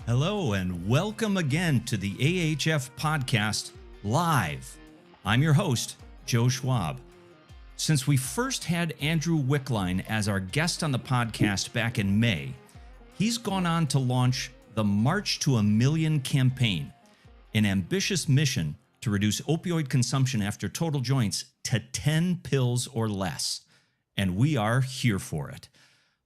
Hello and welcome again to the AHF podcast live. I'm your host, Joe Schwab. Since we first had Andrew Wickline as our guest on the podcast back in May, he's gone on to launch the March to a Million campaign, an ambitious mission to reduce opioid consumption after total joints to 10 pills or less. And we are here for it.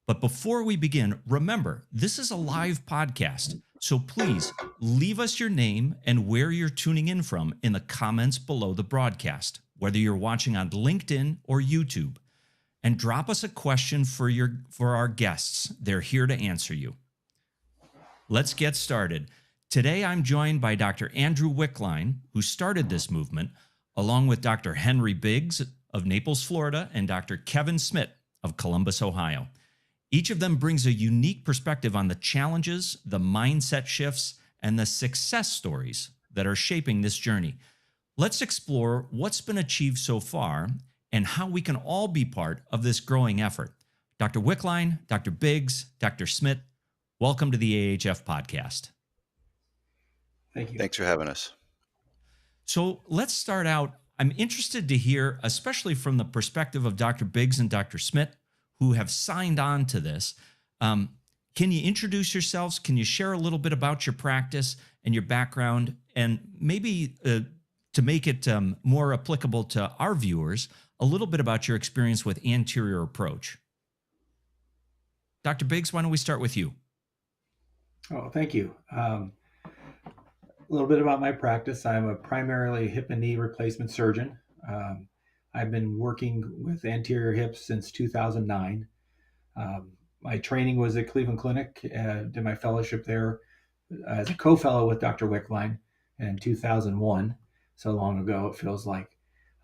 But before we begin, remember, this is a live podcast, so please leave us your name and where you're tuning in from in the comments below the broadcast, whether you're watching on LinkedIn or YouTube, and drop us a question for our guests. They're here to answer you. Let's get started. Today, I'm joined by Dr. Andrew Wickline, who started this movement, along with Dr. Henry Biggs of Naples, Florida, and Dr. Kevin Smidt of Columbus, Ohio. Each of them brings a unique perspective on the challenges, the mindset shifts, and the success stories that are shaping this journey. Let's explore what's been achieved so far and how we can all be part of this growing effort. Dr. Wickline, Dr. Biggs, Dr. Smidt, welcome to the AHF podcast. Thank you. Thanks for having us. So let's start out. I'm interested to hear, especially from the perspective of Dr. Biggs and Dr. Smidt, who have signed on to this. Can you introduce yourselves? Can you share a little bit about your practice and your background? And maybe to make it more applicable to our viewers, a little bit about your experience with anterior approach. Dr. Biggs, why don't we start with you? Oh, thank you. A little bit about my practice. I'm a primarily hip and knee replacement surgeon. I've been working with anterior hips since 2009. My training was at Cleveland Clinic, did my fellowship there as a co-fellow with Dr. Wickline in 2001. So long ago, it feels like.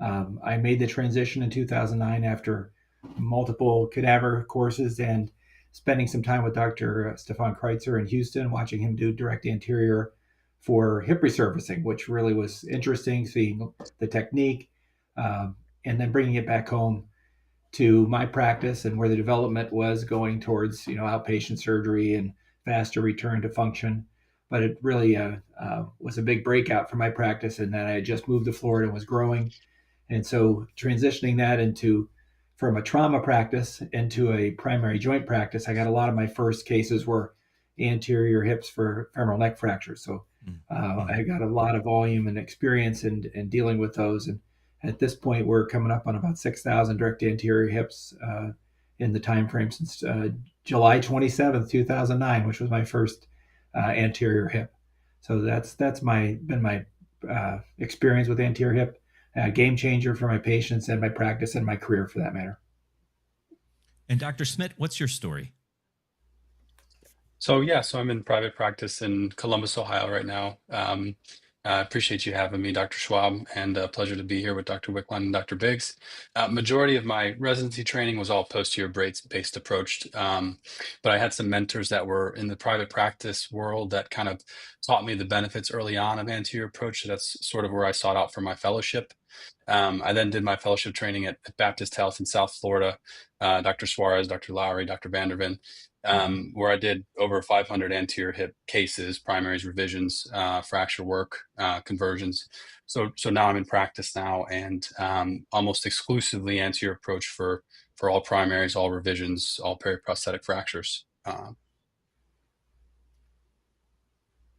I made the transition in 2009 after multiple cadaver courses and spending some time with Dr. Stefan Kreitzer in Houston, watching him do direct anterior for hip resurfacing, which really was interesting, seeing the technique. And then bringing it back home to my practice and where the development was going towards, outpatient surgery and faster return to function. But it really was a big breakout for my practice, and that I had just moved to Florida and was growing. And so transitioning that from a trauma practice into a primary joint practice, I got a lot of my first cases were anterior hips for femoral neck fractures. So I got a lot of volume and experience in dealing with those. And at this point, we're coming up on about 6,000 direct anterior hips in the time frame since July 27th, 2009, which was my first anterior hip. So that's been my experience with anterior hip, game changer for my patients and my practice and my career for that matter. And Dr. Smidt, what's your story? So I'm in private practice in Columbus, Ohio right now. I appreciate you having me, Dr. Schwab, and a pleasure to be here with Dr. Wickline and Dr. Biggs. Majority of my residency training was all posterior based approach, but I had some mentors that were in the private practice world that kind of taught me the benefits early on of anterior approach. So that's sort of where I sought out for my fellowship. I then did my fellowship training at Baptist Health in South Florida, Dr. Suarez, Dr. Lowry, Dr. Vanderven, where I did over 500 anterior hip cases, primaries, revisions, fracture work, conversions. So now I'm in practice now and almost exclusively anterior approach for all primaries, all revisions, all periprosthetic fractures.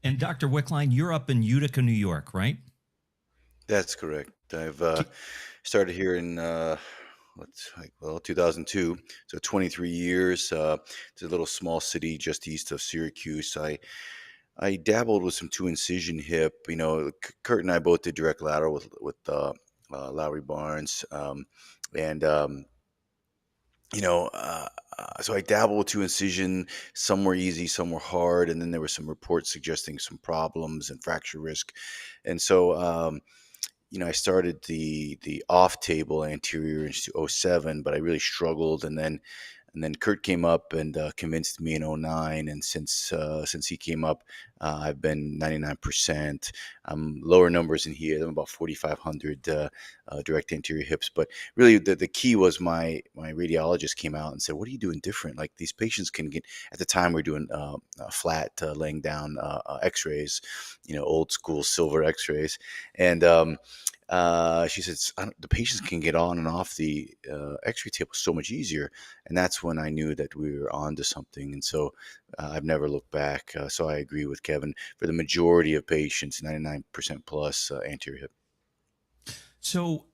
And Dr. Wickline, you're up in Utica, New York, right? That's correct. I've started here in 2002, so 23 years. It's a little small city just east of Syracuse. I dabbled with some two incision hip. Kurt and I both did direct lateral with Lowry Barnes, so I dabbled with two incision. Some were easy, some were hard, and then there were some reports suggesting some problems and fracture risk, and so. I started the off-table anterior in 2007, but I really struggled. And then And then Kurt came up and convinced me in '09. And since he came up, I've been 99%. Lower numbers in here. I'm about 4,500 direct anterior hips. But really, the key was my radiologist came out and said, "What are you doing different? Like, these patients can get." At the time, we're doing flat laying down X-rays, old school silver X-rays, and she said, "The patients can get on and off the X-ray table so much easier." And that's when I knew that we were on to something. And so I've never looked back. So I agree with Kevin. For the majority of patients, 99% plus anterior hip. So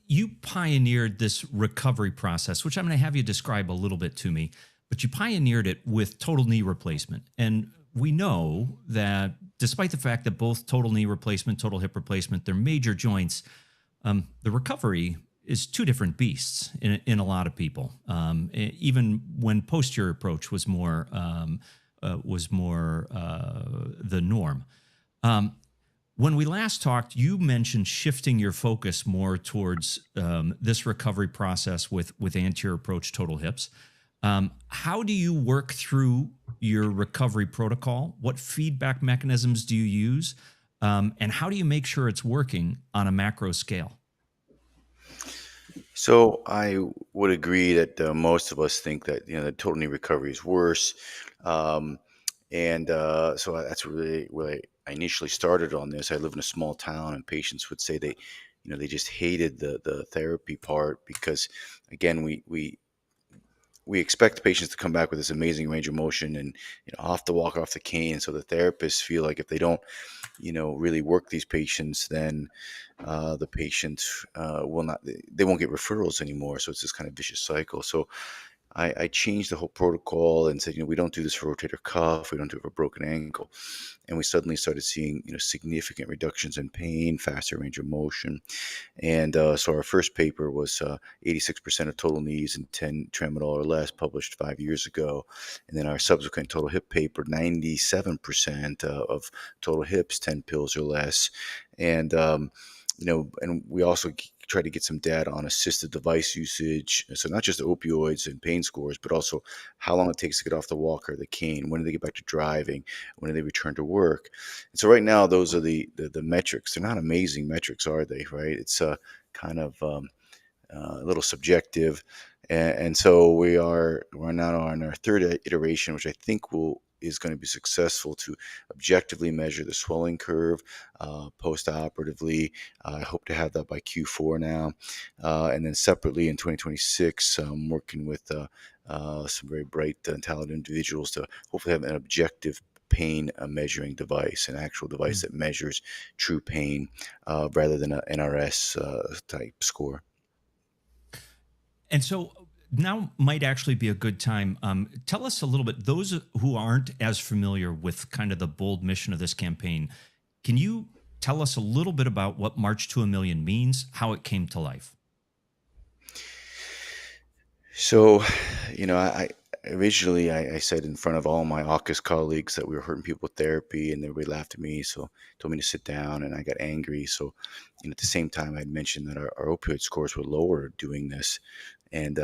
you pioneered this recovery process, which I'm going to have you describe a little bit to me, but you pioneered it with total knee replacement. And we know that despite the fact that both total knee replacement, total hip replacement, they're major joints, the recovery is two different beasts in a lot of people. Even when posterior approach was more the norm. When we last talked, you mentioned shifting your focus more towards this recovery process with anterior approach total hips. How do you work through your recovery protocol? What feedback mechanisms do you use? And how do you make sure it's working on a macro scale? So I would agree that most of us think that the total knee recovery is worse, so that's really where I initially started on this. I live in a small town, and patients would say they just hated the therapy part because, again, we expect patients to come back with this amazing range of motion and off the walk, off the cane. So the therapists feel like if they don't really work these patients, then the patients they won't get referrals anymore. So it's this kind of vicious cycle. So I changed the whole protocol and said, we don't do this for rotator cuff, we don't do it for broken ankle. And we suddenly started seeing significant reductions in pain, faster range of motion. And so our first paper was 86% of total knees and 10 tramadol or less, published 5 years ago. And then our subsequent total hip paper, 97% of total hips, 10 pills or less. And and we also try to get some data on assisted device usage. So not just opioids and pain scores, but also how long it takes to get off the walker, the cane, when do they get back to driving, when do they return to work. And so right now, those are the metrics. They're not amazing metrics, are they? Right? It's kind of a little subjective. And so we're now on our third iteration, which I think is going to be successful to objectively measure the swelling curve post-operatively. I hope to have that by Q4 now. And then separately in 2026, I'm working with some very bright and talented individuals to hopefully have an objective pain measuring device, an actual device that measures true pain rather than an NRS type score. And so now might actually be a good time. Tell us a little bit, those who aren't as familiar with kind of the bold mission of this campaign, can you tell us a little bit about what March to a Million means, how it came to life? So, I originally I said in front of all my AHF colleagues that we were hurting people with therapy, and everybody laughed at me. So told me to sit down, and I got angry. So, at the same time, I had mentioned that our opioid scores were lower doing this. And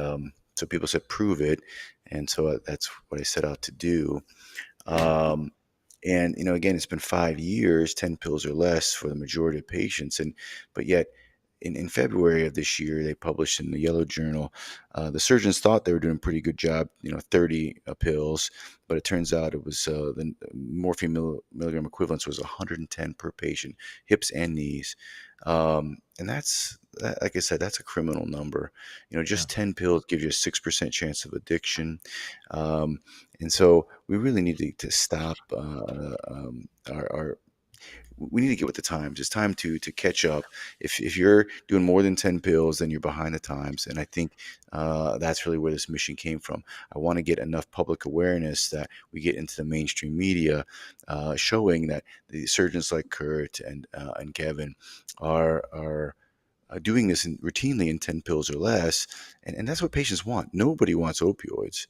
so people said, prove it. And so that's what I set out to do. And, again, it's been 5 years, 10 pills or less for the majority of patients. But yet in February of this year, they published in the Yellow Journal, the surgeons thought they were doing a pretty good job, 30 pills, but it turns out it was the morphine milligram equivalence was 110 per patient, hips and knees. And that's, like I said, that's a criminal number. Just 10 pills gives you a 6% chance of addiction. And so we really need to stop we need to get with the times. It's time to catch up. If you're doing more than 10 pills, then you're behind the times. And I think that's really where this mission came from. I want to get enough public awareness that we get into the mainstream media, showing that the surgeons like Kurt and Kevin are doing this routinely in 10 pills or less. And that's what patients want. Nobody wants opioids.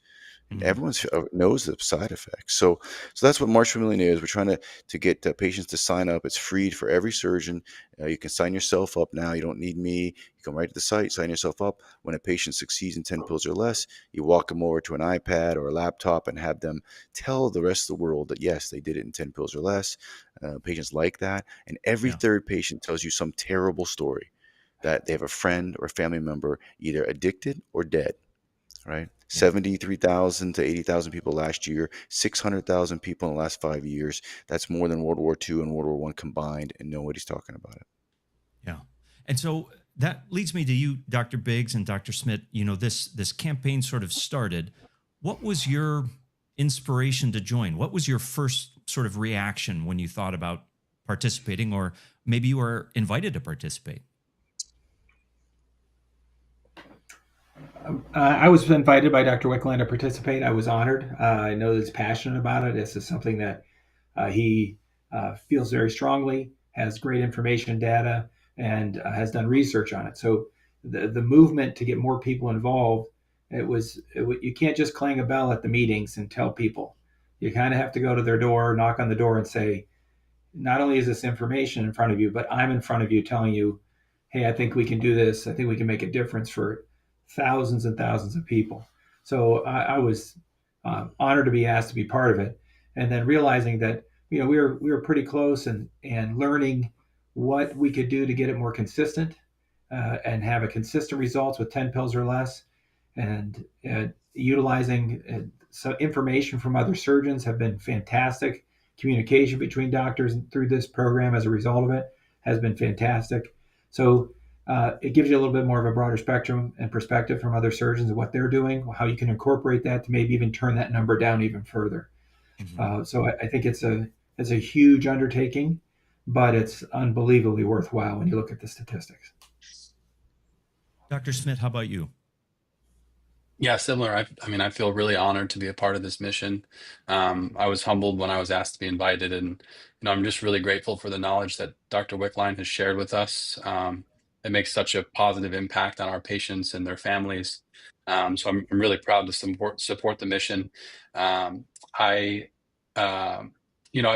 And everyone knows the side effects. So that's what March for Millionaires. We're trying to get patients to sign up. It's free for every surgeon. You can sign yourself up now. You don't need me. You come right to the site, sign yourself up. When a patient succeeds in 10 pills or less, you walk them over to an iPad or a laptop and have them tell the rest of the world that, yes, they did it in 10 pills or less. Patients like that. And every third patient tells you some terrible story that they have a friend or a family member either addicted or dead. Right? 73,000 to 80,000 people last year, 600,000 people in the last 5 years. That's more than World War II and World War I combined, and nobody's talking about it. Yeah. And so that leads me to you, Dr. Biggs and Dr. Smidt. You know, this campaign sort of started. What was your inspiration to join? What was your first sort of reaction when you thought about participating, or maybe you were invited to participate? I was invited by Dr. Wickline to participate. I was honored. I know that he's passionate about it. This is something that he feels very strongly, has great information and data, and has done research on it. So the movement to get more people involved, you can't just clang a bell at the meetings and tell people. You kind of have to go to their door, knock on the door, and say, not only is this information in front of you, but I'm in front of you telling you, hey, I think we can do this. I think we can make a difference for thousands and thousands of people. So I was honored to be asked to be part of it, and then realizing that we were pretty close, and learning what we could do to get it more consistent and have a consistent results with 10 pills or less, and utilizing some information from other surgeons have been fantastic. Communication between doctors through this program as a result of it has been fantastic. So it gives you a little bit more of a broader spectrum and perspective from other surgeons of what they're doing, how you can incorporate that to maybe even turn that number down even further. So I think it's a huge undertaking, but it's unbelievably worthwhile when you look at the statistics. Dr. Smidt, how about you? Yeah, similar. I feel really honored to be a part of this mission. I was humbled when I was asked to be invited, and I'm just really grateful for the knowledge that Dr. Wickline has shared with us. It makes such a positive impact on our patients and their families. So I'm really proud to support the mission. I, I've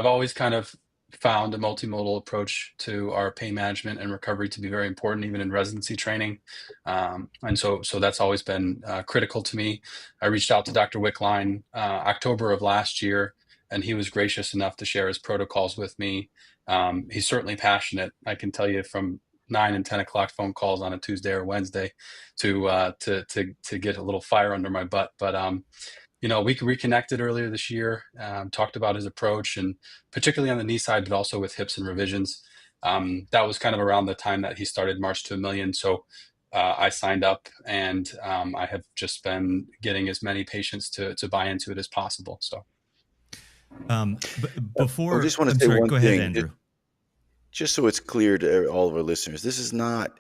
always kind of found a multimodal approach to our pain management and recovery to be very important, even in residency training. And so that's always been critical to me. I reached out to Dr. Wickline October of last year, and he was gracious enough to share his protocols with me. He's certainly passionate. I can tell you from 9 and 10 o'clock phone calls on a Tuesday or Wednesday to get a little fire under my butt. But we reconnected earlier this year, talked about his approach, and particularly on the knee side, but also with hips and revisions. That was kind of around the time that he started March to a Million. So I signed up, and I have just been getting as many patients to buy into it as possible. So before, I just want to say one thing, Andrew. Just so it's clear to all of our listeners, this is not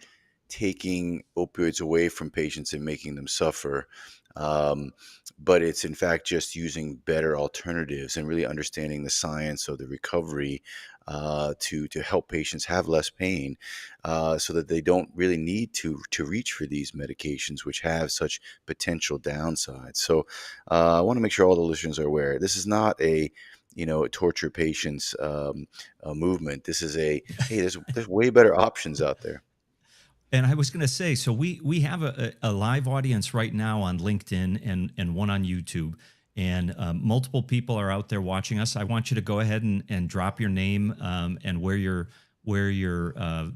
taking opioids away from patients and making them suffer. But it's in fact just using better alternatives and really understanding the science of the recovery to help patients have less pain so that they don't really need to reach for these medications, which have such potential downsides. So I want to make sure all the listeners are aware. This is not a torture patients movement. This is hey, there's way better options out there. And I was going to say, so we have a live audience right now on LinkedIn and one on YouTube, and multiple people are out there watching us. I want you to go ahead and drop your name and where you're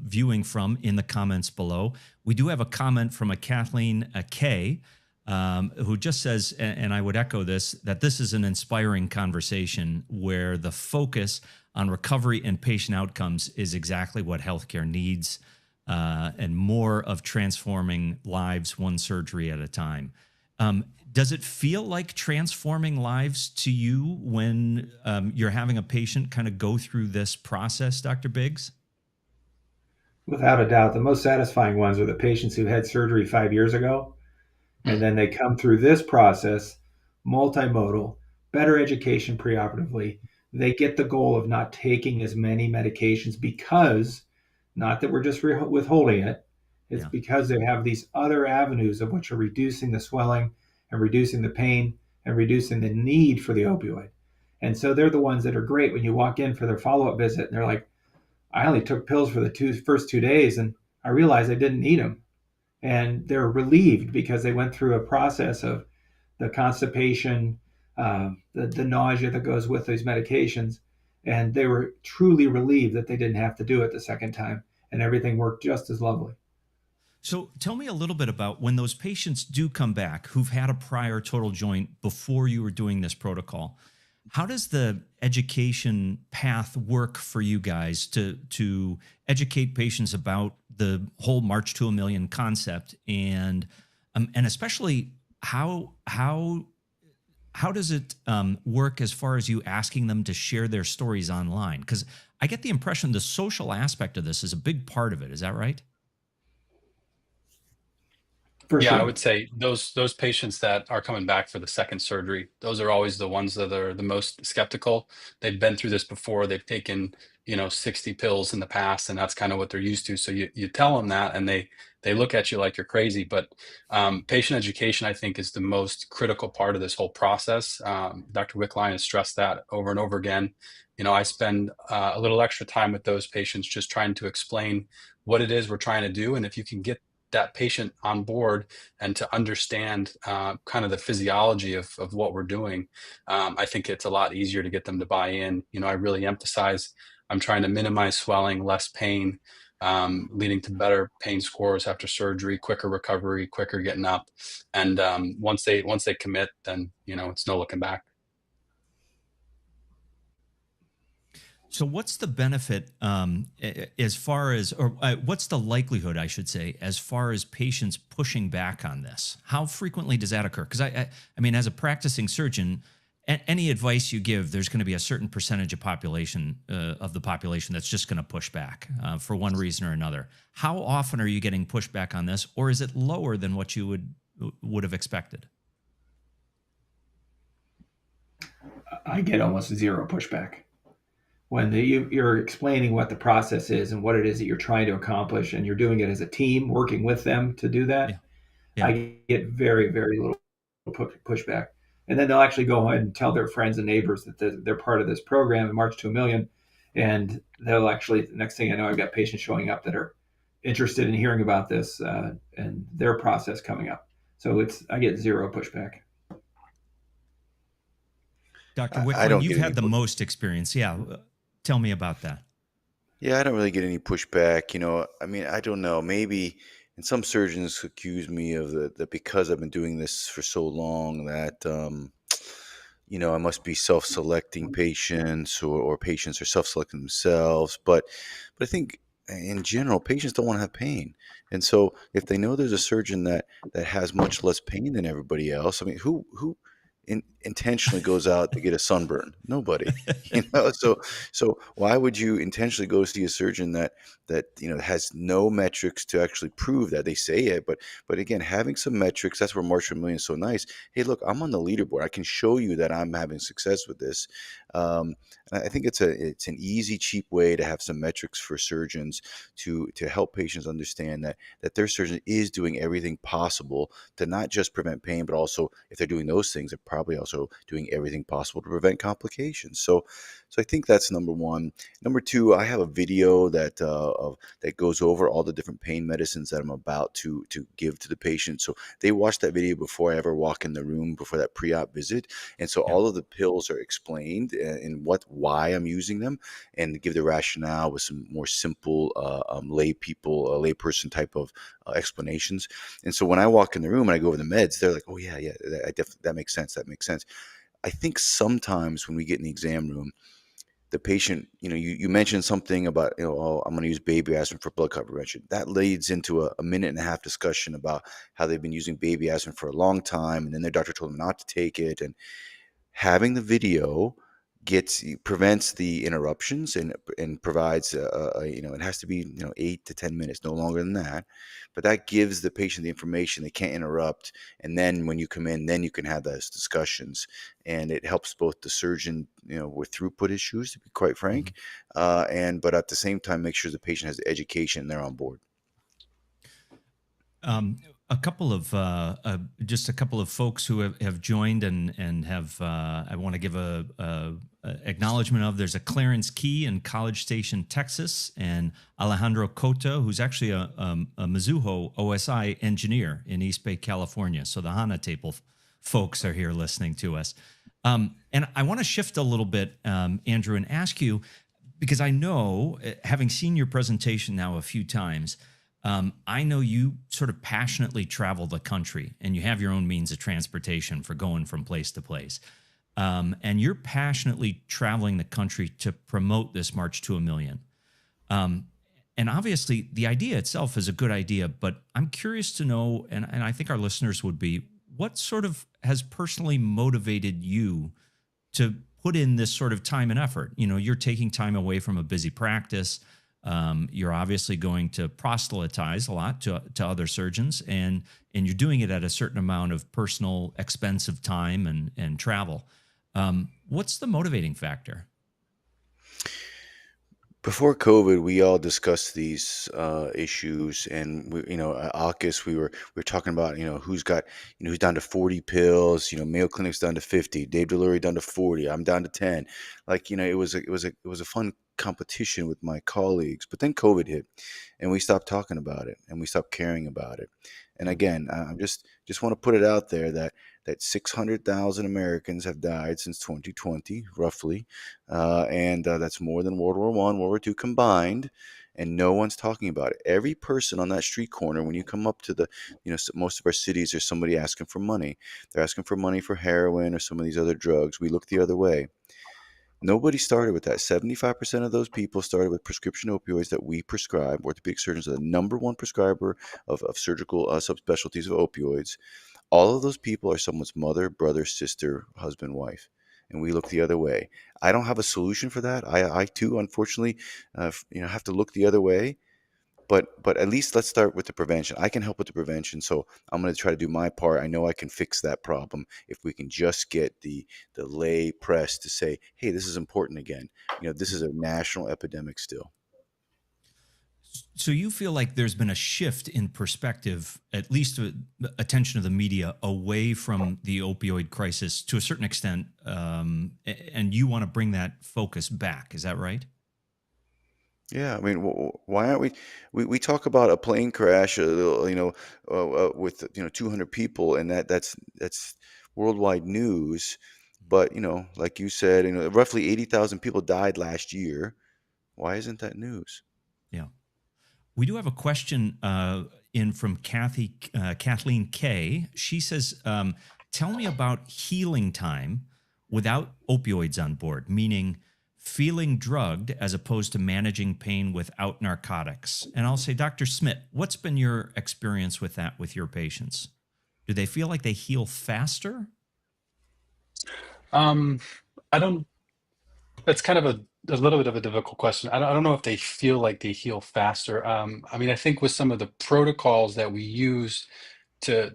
viewing from in the comments below. We do have a comment from a Kathleen K, who just says, and I would echo this, that this is an inspiring conversation where the focus on recovery and patient outcomes is exactly what healthcare needs. And more of transforming lives one surgery at a time. Does it feel like transforming lives to you when you're having a patient kind of go through this process, Dr. Biggs? Without a doubt, the most satisfying ones are the patients who had surgery 5 years ago, and then they come through this process, multimodal, better education preoperatively. They get the goal of not taking as many medications because, not that we're just withholding it, it's because they have these other avenues of which are reducing the swelling and reducing the pain and reducing the need for the opioid. And so they're the ones that are great when you walk in for their follow-up visit and they're like, I only took pills for the first 2 days and I realized I didn't need them. And they're relieved because they went through a process of the constipation, the nausea that goes with these medications. And they were truly relieved that they didn't have to do it the second time. And everything worked just as lovely. So tell me a little bit about when those patients do come back who've had a prior total joint before you were doing this protocol. How does the education path work for you guys to educate patients about the whole March to a Million concept, and especially how does it work as far as you asking them to share their stories online? Because I get the impression the social aspect of this is a big part of it. Is that right? For Yeah, I sure. would say those patients that are coming back for the second surgery, those are always the ones that are the most skeptical. They've been through this before. They've taken, 60 pills in the past, and that's kind of what they're used to. So you tell them that, and they look at you like you're crazy. But patient education, I think, is the most critical part of this whole process. Dr. Wickline has stressed that over and over again. I spend a little extra time with those patients just trying to explain what it is we're trying to do, and if you can get that patient on board and to understand kind of the physiology of what we're doing, I think it's a lot easier to get them to buy in. I really emphasize I'm trying to minimize swelling, less pain, leading to better pain scores after surgery, quicker recovery, quicker getting up. And once they commit, then it's no looking back. So, what's the benefit as far as, or what's the likelihood, I should say, as far as patients pushing back on this? How frequently does that occur? Because I mean, as a practicing surgeon, any advice you give, there's going to be a certain percentage of the population that's just going to push back for one reason or another. How often are you getting pushback on this, or is it lower than what you would have expected? I get almost zero pushback. When you're explaining what the process is and what it is that you're trying to accomplish, and you're doing it as a team, working with them to do that, Yeah. Yeah. I get very, very little pushback. And then they'll actually go ahead and tell their friends and neighbors that they're part of this program and March to a Million. And they'll actually, the next thing I know, I've got patients showing up that are interested in hearing about this and their process coming up. So I get zero pushback. Dr. I Wickline, don't you've get any. had the most experience. Yeah. Tell me about that. Yeah, I don't really get any pushback. I mean, I don't know. Maybe, and some surgeons accuse me of that because I've been doing this for so long that, I must be self-selecting patients, or patients are self-selecting themselves. But I think in general, patients don't want to have pain. And so if they know there's a surgeon that has much less pain than everybody else, I mean, who intentionally goes out to get a sunburn? Nobody. So why would you intentionally go see a surgeon that has no metrics to actually prove that? They say it, but again, having some metrics, that's where March to a Million is so nice. Hey, look, I'm on the leaderboard. I can show you that I'm having success with this. And I think it's an easy, cheap way to have some metrics for surgeons to help patients understand that their surgeon is doing everything possible to not just prevent pain, but also, if they're doing those things, they're probably also doing everything possible to prevent complications. So I think that's number one. Number two, I have a video that goes over all the different pain medicines that I'm about to give to the patient. So they watch that video before I ever walk in the room, before that pre-op visit. And so Yeah. all of the pills are explained and why I'm using them, and give the rationale with some more simple layperson type of explanations. And so when I walk in the room and I go over the meds, they're like, "Oh yeah, that makes sense. That makes sense." I think sometimes when we get in the exam room, the patient, you mentioned something about, oh, I'm going to use baby aspirin for blood clot prevention. That leads into a minute and a half discussion about how they've been using baby aspirin for a long time, and then their doctor told them not to take it. And having the video prevents the interruptions and provides it has to be 8 to 10 minutes, no longer than that, but that gives the patient the information. They can't interrupt, and then when you come in, then you can have those discussions, and it helps both the surgeon with throughput issues, to be quite frank, but at the same time make sure the patient has the education and they're on board. a couple of just a couple of folks who have joined and have I want to give a acknowledgement of. There's a Clarence Key in College Station, Texas, and Alejandro Cota, who's actually a Mizuho OSI engineer in East Bay, California. So the HANA table folks are here listening to us. And I want to shift a little bit, Andrew, and ask you, because I know, having seen your presentation now a few times, I know you sort of passionately travel the country and you have your own means of transportation for going from place to place. And you're passionately traveling the country to promote this March to a Million. And obviously, the idea itself is a good idea, but I'm curious to know, and I think our listeners would be, what sort of has personally motivated you to put in this sort of time and effort? You know, you're taking time away from a busy practice. You're obviously going to proselytize a lot to other surgeons, and you're doing it at a certain amount of personal expensive time and travel. What's the motivating factor? Before COVID, we all discussed these issues, and at AUKUS, we were talking about who's down to 40 pills. Mayo Clinic's down to 50, Dave Delury down to 40, I'm down to 10. It was a fun competition with my colleagues. But then COVID hit, and we stopped talking about it, and we stopped caring about it. And again, I just want to put it out there that 600,000 Americans have died since 2020, roughly, and that's more than World War I, World War II combined, and no one's talking about it. Every person on that street corner, when you come up to most of our cities, there's somebody asking for money. They're asking for money for heroin or some of these other drugs. We look the other way. Nobody started with that. 75% of those people started with prescription opioids that we prescribe. Orthopedic surgeons are the number one prescriber of surgical subspecialties of opioids. All of those people are someone's mother, brother, sister, husband, wife, and we look the other way. I don't have a solution for that. I too, unfortunately, have to look the other way. But at least let's start with the prevention. I can help with the prevention, so I'm going to try to do my part. I know I can fix that problem if we can just get the lay press to say, hey, this is important again. This is a national epidemic still. So you feel like there's been a shift in perspective, at least attention of the media, away from the opioid crisis to a certain extent, and you want to bring that focus back. Is that right? Yeah, I mean, why aren't we talk about a plane crash, with 200 people, and that's worldwide news. But like you said, roughly 80,000 people died last year. Why isn't that news? Yeah. We do have a question in from Kathleen K. She says, tell me about healing time without opioids on board, meaning feeling drugged as opposed to managing pain without narcotics. And I'll say, Dr. Smidt, what's been your experience with that with your patients? Do they feel like they heal faster? I don't. That's kind of a little bit of a difficult question. I don't know if they feel like they heal faster. I mean, I think with some of the protocols that we use to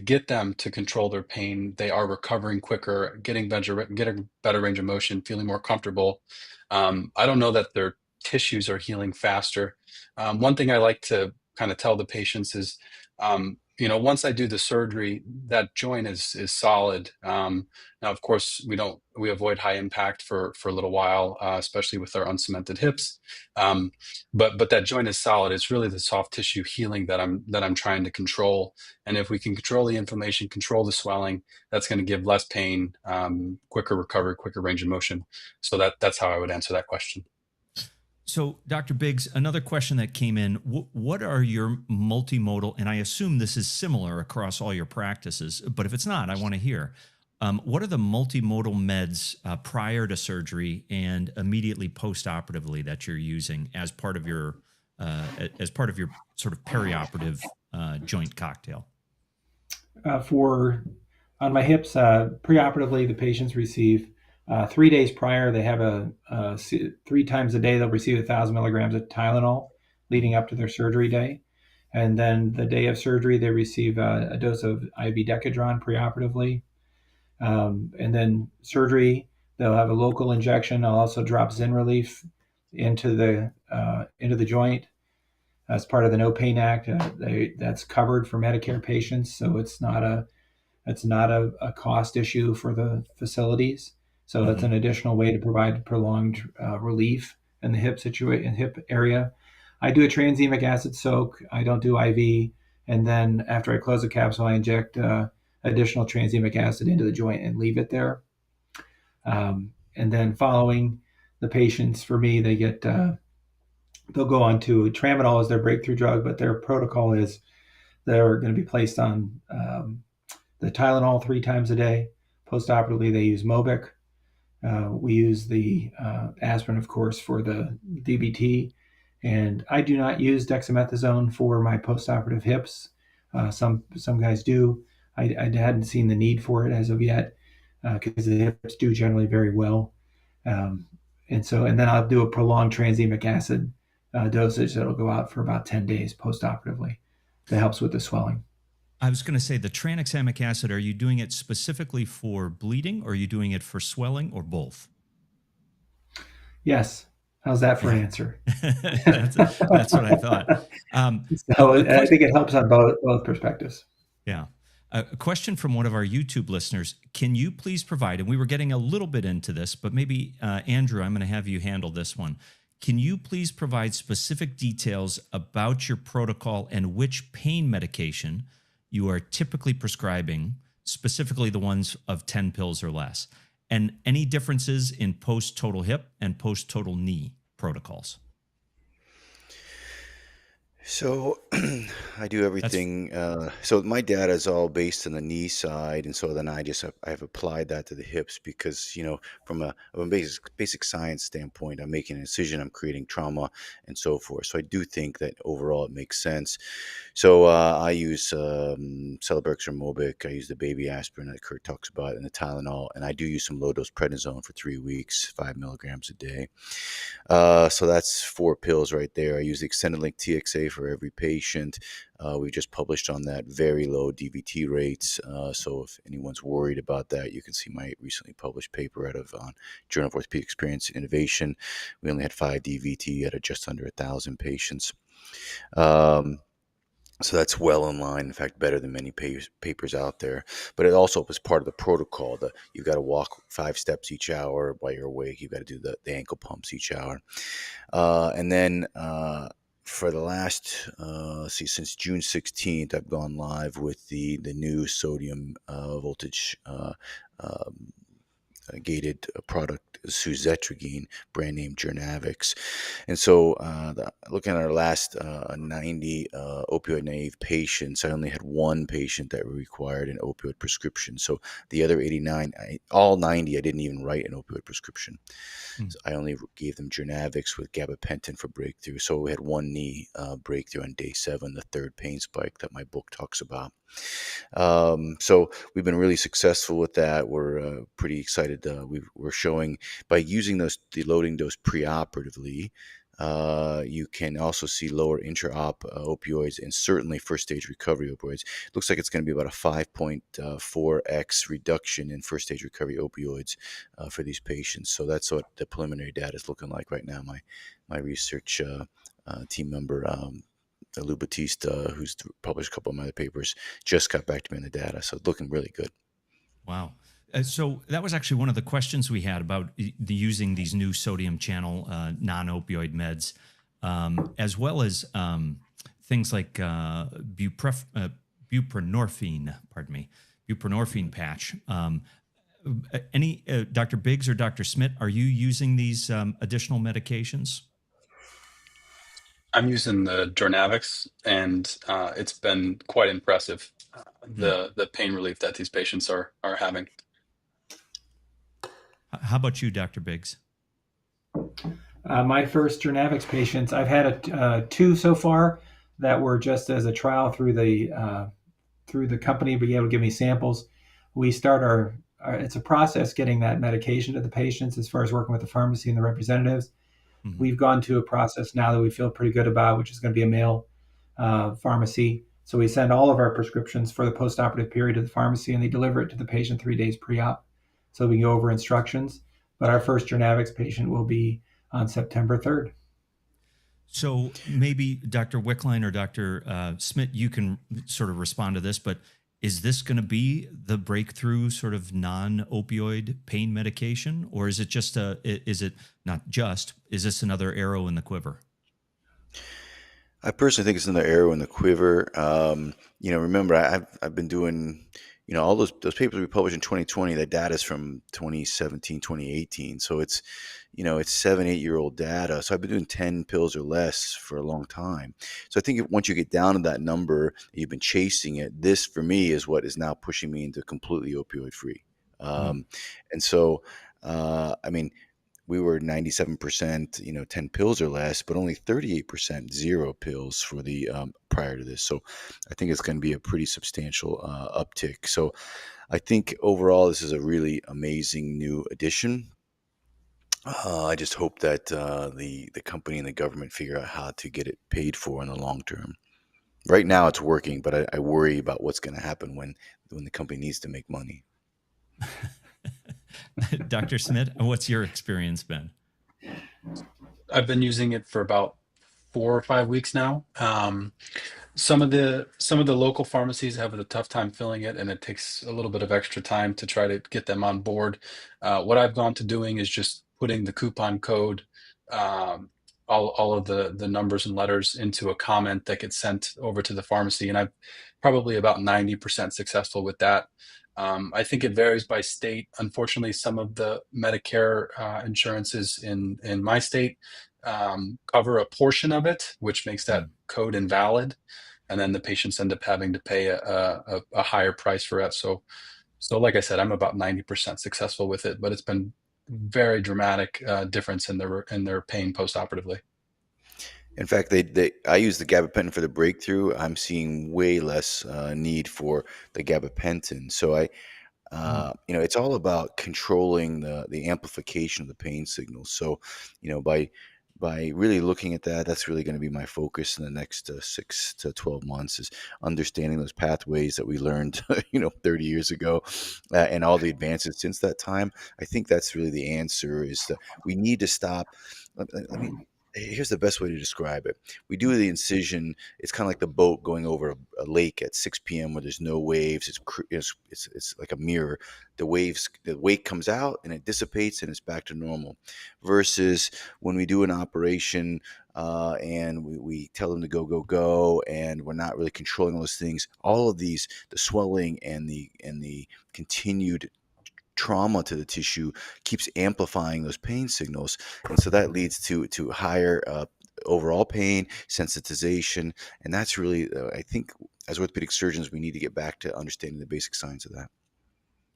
get them to control their pain, they are recovering quicker, getting better range of motion, feeling more comfortable. I don't know that their tissues are healing faster. One thing I like to kind of tell the patients is, once I do the surgery, that joint is solid. Now, of course, we avoid high impact for a little while, especially with our uncemented hips. But that joint is solid. It's really the soft tissue healing that I'm trying to control. And if we can control the inflammation, control the swelling, that's going to give less pain, quicker recovery, quicker range of motion. So that's how I would answer that question. So, Dr. Biggs, another question that came in, what are your multimodal, and I assume this is similar across all your practices, but if it's not, I want to hear, what are the multimodal meds prior to surgery and immediately post-operatively that you're using as part of your sort of perioperative joint cocktail? On my hips, preoperatively, the patients receive 3 days prior. They have 3 times a day they'll receive 1,000 milligrams of Tylenol leading up to their surgery day, and then the day of surgery they receive a dose of IV Decadron preoperatively, and then surgery they'll have a local injection. I'll also drop Zen Relief into the joint. as part of the No Pain Act. That's covered for Medicare patients, so it's not a cost issue for the facilities. So that's an additional way to provide prolonged relief in the hip area. I do a tranexamic acid soak. I don't do IV, and then after I close the capsule, I inject additional tranexamic acid into the joint and leave it there. And then following the patients, for me, they'll go on to tramadol as their breakthrough drug, but their protocol is they're going to be placed on the Tylenol 3 times a day. Postoperatively, they use Mobic. We use the aspirin, of course, for the DVT. And I do not use dexamethasone for my postoperative hips. Some guys do. I hadn't seen the need for it as of yet because the hips do generally very well. And then I'll do a prolonged tranexamic acid dosage that'll go out for about 10 days postoperatively. That helps with the swelling. I was going to say, the tranexamic acid, are you doing it specifically for bleeding, or are you doing it for swelling, or both? Yes. How's that for an answer? That's what I thought. I think it helps on both perspectives. Yeah. A question from one of our YouTube listeners. Can you please provide, and we were getting a little bit into this, but maybe, Andrew, I'm going to have you handle this one. Can you please provide specific details about your protocol and which pain medication you are typically prescribing, specifically the ones of 10 pills or less, and any differences in post-total hip and post-total knee protocols? So I do everything. So my data is all based on the knee side, and so then I've applied that to the hips because from a basic science standpoint, I'm making an incision, I'm creating trauma, and so forth. So I do think that overall it makes sense. So I use Celebrex or Mobic. I use the baby aspirin that Kurt talks about, and the Tylenol, and I do use some low-dose prednisone for 3 weeks, 5 milligrams a day. So that's 4 pills right there. I use the extended length TXA for every patient. We just published on that very low DVT rates. So if anyone's worried about that, you can see my recently published paper out of Journal of Orthopedic Experience and Innovation. We only had 5 DVT out of just under 1,000 patients. So that's well in line, in fact, better than many papers out there. But it also was part of the protocol that you've got to walk 5 steps each hour while you're awake. You've got to do the ankle pumps each hour. And then for the last, since June 16th, I've gone live with the new sodium voltage gated product, suzetrigine, brand name Journavx. And so looking at our last 90 opioid naive patients, I only had 1 patient that required an opioid prescription. So the other 89, all 90, I didn't even write an opioid prescription. So I only gave them Journavx with gabapentin for breakthrough. So we had 1 knee breakthrough on day 7, the 3rd pain spike that my book talks about. So we've been really successful with that. We're pretty excited. We're showing by using the loading dose preoperatively, you can also see lower intra-op opioids and certainly first stage recovery opioids. It looks like it's going to be about a 5.4x reduction in first stage recovery opioids for these patients. So that's what the preliminary data is looking like right now. My research team member, Lou Batista, who's published a couple of my other papers, just got back to me on the data. So it's looking really good. Wow. So that was actually one of the questions we had about using these new sodium channel non-opioid meds, as well as things like buprenorphine patch. Any Dr. Biggs or Dr. Smidt, are you using these additional medications? I'm using the Journavx, and it's been quite impressive, the pain relief that these patients are having. How about you, Dr. Biggs? My first Journavx patients, I've had 2 so far that were just as a trial through the company, being able to give me samples. We start it's a process getting that medication to the patients as far as working with the pharmacy and the representatives. Mm-hmm. We've gone to a process now that we feel pretty good about, which is going to be a mail pharmacy. So we send all of our prescriptions for the postoperative period to the pharmacy, and they deliver it to the patient 3 days pre-op. So we can go over instructions. But our first Journavx patient will be on September 3rd. So maybe Dr. Wickline or Dr. Smidt, you can sort of respond to this, but is this going to be the breakthrough sort of non-opioid pain medication, or is it just is it not just, is this another arrow in the quiver? I personally think it's another arrow in the quiver. Remember, I've been doing, all those papers we published in 2020. The data is from 2017, 2018. So it's 7, 8 year old data. So I've been doing 10 pills or less for a long time. So I think once you get down to that number, you've been chasing it. This for me is what is now pushing me into completely opioid free. And so, I mean, we were 97%, 10 pills or less, but only 38% zero pills for the prior to this. So I think it's going to be a pretty substantial uptick. So I think overall, this is a really amazing new addition. I just hope that the company and the government figure out how to get it paid for in the long term. Right now, it's working, but I worry about what's going to happen when the company needs to make money. Dr. Smidt, what's your experience been? I've been using it for about 4 or 5 weeks now. Some of the local pharmacies have a tough time filling it, and it takes a little bit of extra time to try to get them on board. What I've gone to doing is just putting the coupon code, um, all of the numbers and letters into a comment that gets sent over to the pharmacy, and I'm probably about 90% successful with that. I think it varies by state. Unfortunately, some of the Medicare insurances in my state cover a portion of it, which makes that code invalid, and then the patients end up having to pay a higher price for it. So like I said, I'm about 90% successful with it, but it's been very dramatic difference in their pain post-operatively. In fact, I use the gabapentin for the breakthrough. I'm seeing way less need for the gabapentin. So it's all about controlling the amplification of the pain signals. So, by really looking at that, that's really going to be my focus in the next 6 to 12 months, is understanding those pathways that we learned, 30 years ago, and all the advances since that time. I think that's really the answer, is that we need to stop. I mean, here's the best way to describe it. We do the incision. It's kind of like the boat going over a lake at 6 p.m. where there's no waves. It's like a mirror. The wake comes out and it dissipates and it's back to normal. Versus when we do an operation and we tell them to go, and we're not really controlling those things. All of these, the swelling and the continued trauma to the tissue, keeps amplifying those pain signals, and so that leads to higher overall pain, sensitization, and that's really I think as orthopedic surgeons we need to get back to understanding the basic science of that.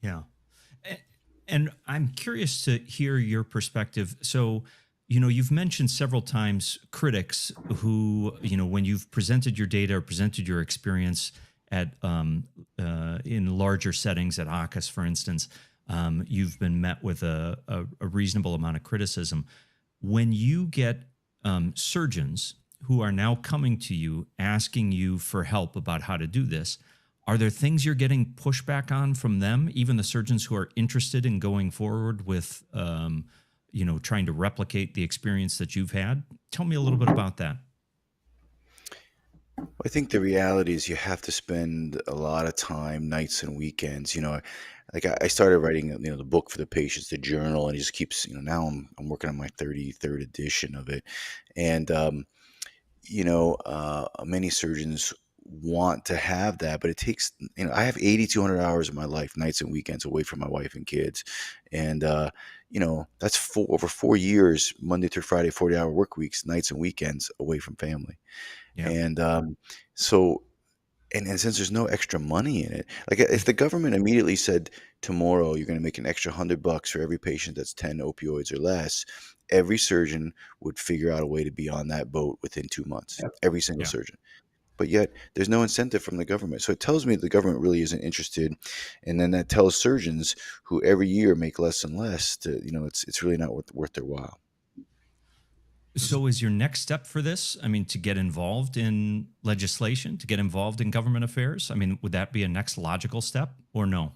Yeah. And I'm curious to hear your perspective. So, you've mentioned several times critics who, when you've presented your data or presented your experience at in larger settings at AHF, for instance, you've been met with a reasonable amount of criticism. When you get surgeons who are now coming to you asking you for help about how to do this, are there things you're getting pushback on from them, even the surgeons who are interested in going forward with, trying to replicate the experience that you've had? Tell me a little bit about that. I think the reality is you have to spend a lot of time, nights and weekends. Like I started writing, the book for the patients, the journal, and it just keeps, now I'm working on my 33rd edition of it. And, many surgeons want to have that, but it takes, I have 8,200 hours of my life, nights and weekends, away from my wife and kids. And, that's over 4 years, Monday through Friday, 40-hour work weeks, nights and weekends away from family. Yeah. And so, and since there's no extra money in it, like if the government immediately said tomorrow you're going to make an extra $100 for every patient that's 10 opioids or less, every surgeon would figure out a way to be on that boat within 2 months. Yep. Every single surgeon. But yet there's no incentive from the government. So it tells me the government really isn't interested. And then that tells surgeons who every year make less and less to, it's really not worth their while. So is your next step for this, to get involved in legislation, to get involved in government affairs? Would that be a next logical step or no?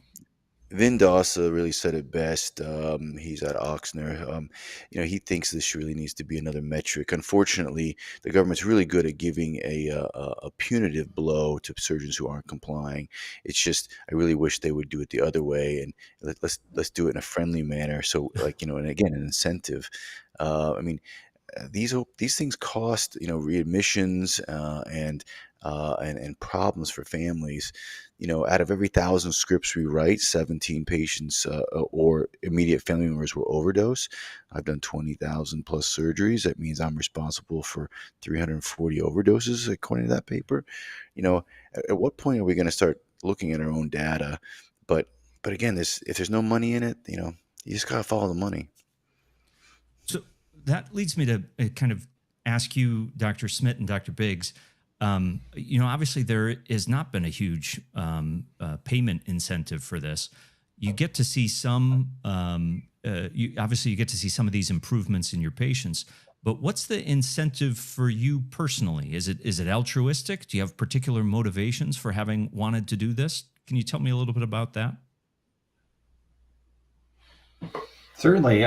Vin Dossa really said it best. He's at Oxner. He thinks this really needs to be another metric. Unfortunately, the government's really good at giving a punitive blow to surgeons who aren't complying. It's just I really wish they would do it the other way, and let's do it in a friendly manner. So, like, and again, an incentive. I mean, these things cost, readmissions, and problems for families. Out of every 1,000 scripts we write, 17 patients or immediate family members will overdose. I've done 20,000 plus surgeries. That means I'm responsible for 340 overdoses, according to that paper. At what point are we going to start looking at our own data? But again, if there's no money in it, you just gotta follow the money. So that leads me to kind of ask you, Dr. Smidt and Dr. Biggs. Obviously there has not been a huge payment incentive for this. You get to see some. You get to see some of these improvements in your patients. But what's the incentive for you personally? Is it altruistic? Do you have particular motivations for having wanted to do this? Can you tell me a little bit about that? Certainly.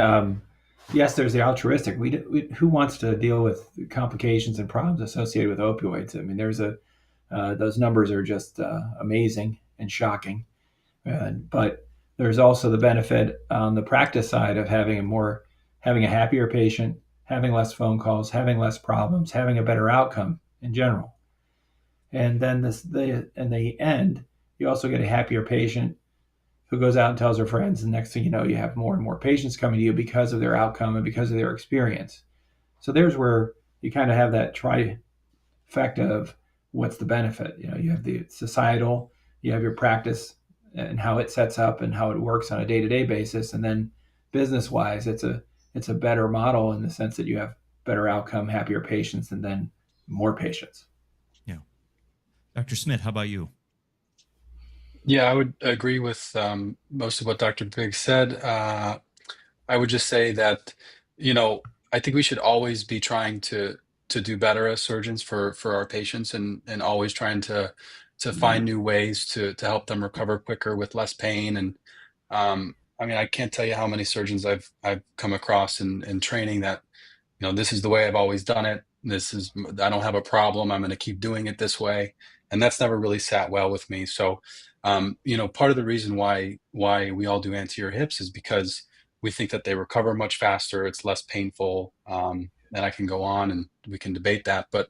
Yes, there's the altruistic. Who wants to deal with complications and problems associated with opioids? I mean, those numbers are just amazing and shocking. But there's also the benefit on the practice side of having a happier patient, having less phone calls, having less problems, having a better outcome in general. And then in the end, you also get a happier patient who goes out and tells her friends. And next thing you know, you have more and more patients coming to you because of their outcome and because of their experience. So there's where you kind of have that trifecta of what's the benefit. You have the societal, you have your practice and how it sets up and how it works on a day-to-day basis. And then business-wise, it's a better model in the sense that you have better outcome, happier patients, and then more patients. Yeah. Dr. Smidt, how about you? Yeah, I would agree with most of what Dr. Biggs said. I would just say that, I think we should always be trying to do better as surgeons for our patients, and always trying to find new ways to help them recover quicker with less pain. And I mean, I can't tell you how many surgeons I've come across in training that, this is the way I've always done it. I don't have a problem. I'm going to keep doing it this way. And that's never really sat well with me. So, part of the reason why we all do anterior hips is because we think that they recover much faster. It's less painful. And I can go on and we can debate that, but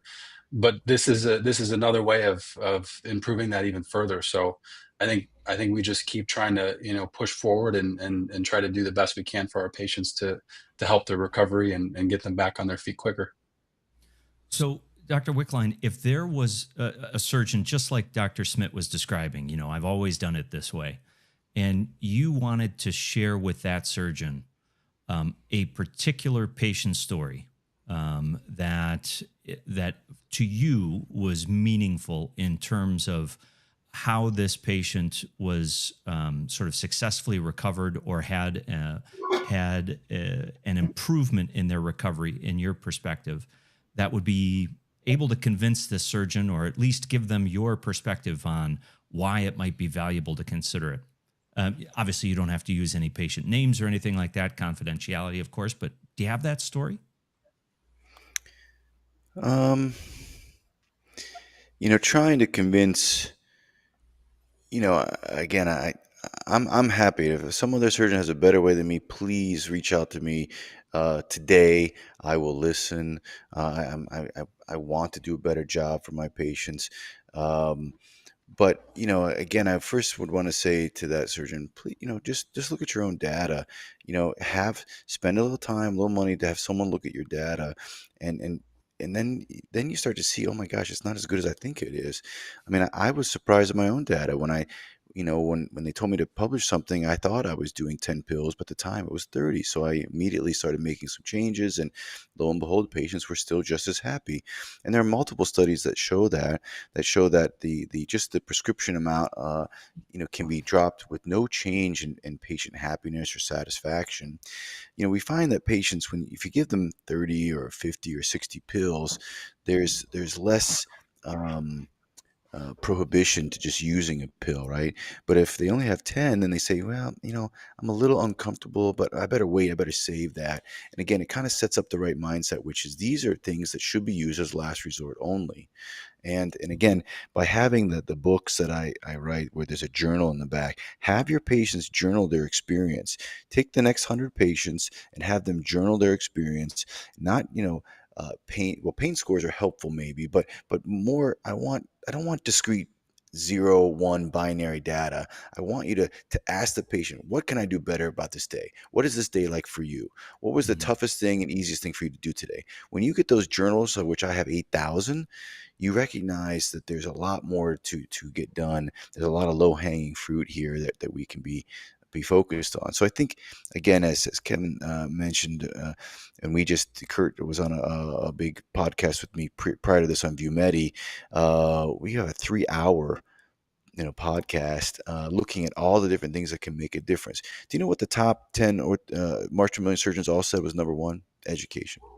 this is another way of improving that even further. So I think we just keep trying to, push forward and try to do the best we can for our patients to help their recovery and get them back on their feet quicker. So, Dr. Wickline, if there was a surgeon just like Dr. Smidt was describing, I've always done it this way, and you wanted to share with that surgeon a particular patient story that to you was meaningful in terms of how this patient was sort of successfully recovered or had an improvement in their recovery, in your perspective, that would be able to convince this surgeon, or at least give them your perspective on why it might be valuable to consider it. Obviously, you don't have to use any patient names or anything like that, confidentiality, of course, but do you have that story? Trying to convince, again, I'm happy if some other surgeon has a better way than me. Please reach out to me today. I will listen. I want to do a better job for my patients. But again, I first would want to say to that surgeon, please, just look at your own data. Spend a little time, a little money to have someone look at your data, and then you start to see, oh my gosh, it's not as good as I think it is. I mean, I was surprised at my own data when when they told me to publish something. I thought I was doing 10 pills, but at the time it was 30. So I immediately started making some changes, and lo and behold, patients were still just as happy. And there are multiple studies that show that the just the prescription amount can be dropped with no change in patient happiness or satisfaction. We find that patients, if you give them 30 or 50 or 60 pills, there's less prohibition to just using a pill, right? But if they only have 10, then they say, well, I'm a little uncomfortable, but I better wait. I better save that. And again, it kind of sets up the right mindset, which is these are things that should be used as last resort only. And again, by having the books that I write where there's a journal in the back, have your patients journal their experience. Take the next 100 patients and have them journal their experience. Not, pain. Well, pain scores are helpful maybe, but more, I don't want discrete 0, 1 binary data. I want you to ask the patient, what can I do better about this day? What is this day like for you? What was the Mhm. toughest thing and easiest thing for you to do today? When you get those journals, of which I have 8,000, you recognize that there's a lot more to get done. There's a lot of low hanging fruit here that we can be focused on. So I think, again, as Kevin mentioned, and Kurt was on a big podcast with me prior to this on ViewMedi. We have a 3 hour podcast looking at all the different things that can make a difference. Do you know what the top 10 or March to Million surgeons all said was number one? Education. Wow.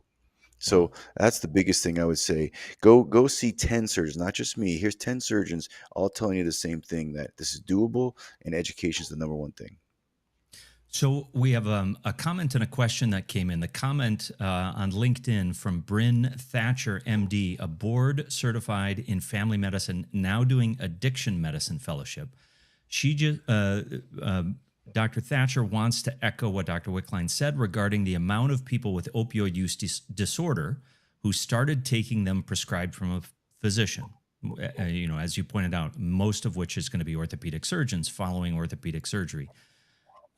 So that's the biggest thing I would say. Go see 10 surgeons, not just me. Here's 10 surgeons all telling you the same thing, that this is doable and education is the number one thing. So we have a comment and a question that came in. The comment on LinkedIn from Bryn Thatcher, MD, a board certified in family medicine, now doing addiction medicine fellowship. She just, Dr. Thatcher wants to echo what Dr. Wickline said regarding the amount of people with opioid use disorder who started taking them prescribed from a physician. As you pointed out, most of which is going to be orthopedic surgeons following orthopedic surgery.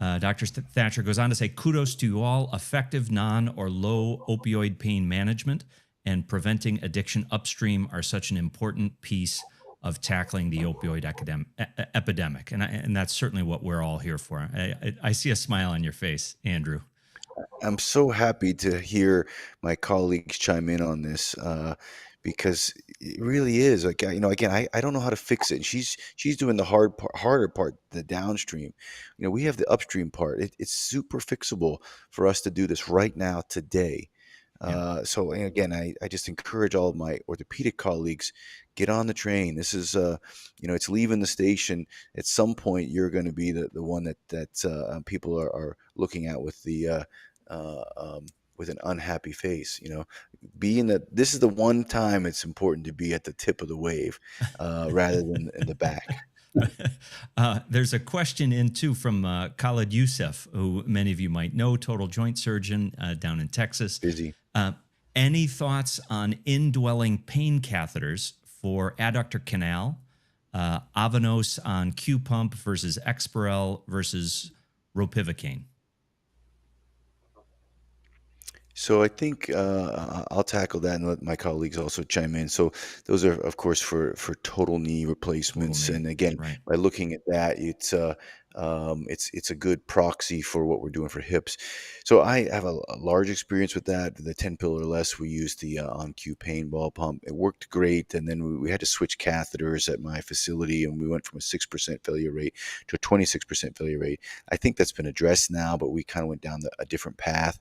Dr. Thatcher goes on to say, kudos to you all. Effective non or low opioid pain management and preventing addiction upstream are such an important piece of tackling the opioid epidemic. And that's certainly what we're all here for. I see a smile on your face, Andrew. I'm so happy to hear my colleagues chime in on this because it really is like, again, I don't know how to fix it. And she's doing the harder part, the downstream. We have the upstream part. It's super fixable for us to do this right now today. Yeah. So and again, I just encourage all of my orthopedic colleagues, get on the train. This is it's leaving the station. At some point, you're going to be the one that people are looking at with the with an unhappy face. Being that this is the one time it's important to be at the tip of the wave rather than in the back. There's a question in too from Khalid Youssef, who many of you might know, total joint surgeon down in Texas. Busy. Any thoughts on indwelling pain catheters for adductor canal, Avanos on Q pump versus Exparel versus ropivacaine? So I think I'll tackle that and let my colleagues also chime in. So those are, of course, for total knee replacements. Total knee, And again, right. by looking at that, it's a good proxy for what we're doing for hips. So I have a large experience with that. The 10 pill or less, we used the OnQ pain ball pump. It worked great. And then we had to switch catheters at my facility, and we went from a 6% failure rate to a 26% failure rate. I think that's been addressed now, but we kind of went down a different path.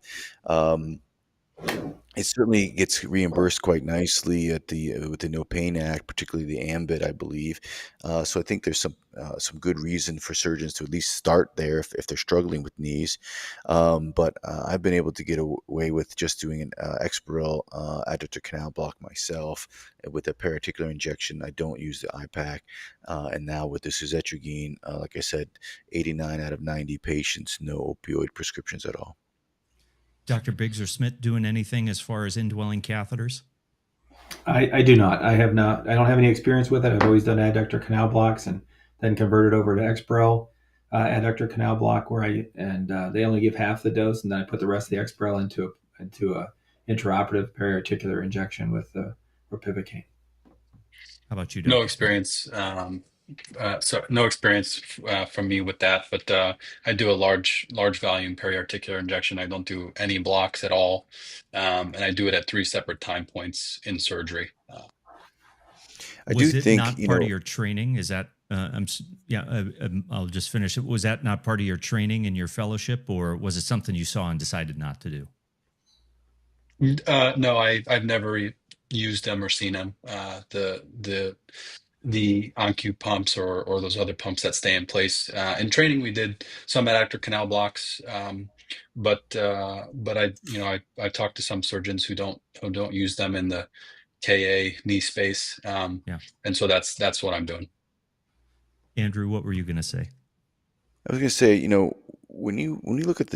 It certainly gets reimbursed quite nicely at with the No Pain Act, particularly the ambit, I believe. So I think there's some good reason for surgeons to at least start there if they're struggling with knees. But I've been able to get away with just doing an Exparel adductor canal block myself with a periarticular injection. I don't use the IPAC, and now with the suzetrigine, like I said, 89 out of 90 patients, no opioid prescriptions at all. Dr. Biggs or Smidt doing anything as far as indwelling catheters? I do not. I have not. I don't have any experience with it. I've always done adductor canal blocks and then converted over to Exparel adductor canal block they only give half the dose, and then I put the rest of the Exparel into a intraoperative periarticular injection with ropivacaine. How about you, Dr. No experience. So no experience from me with that, but I do a large volume periarticular injection. I don't do any blocks at all, and I do it at 3 separate time points in surgery. I Was do it think, not part of your training? Is that I'll just finish it. Was that not part of your training in your fellowship, or was it something you saw and decided not to do? No, I've never used them or seen them. The the OnQ pumps or those other pumps that stay in place. In training, we did some adductor canal blocks, but I talked to some surgeons who don't use them in the KA knee space, Yeah. and so that's what I'm doing. Andrew, what were you going to say? I was going to say, when you look at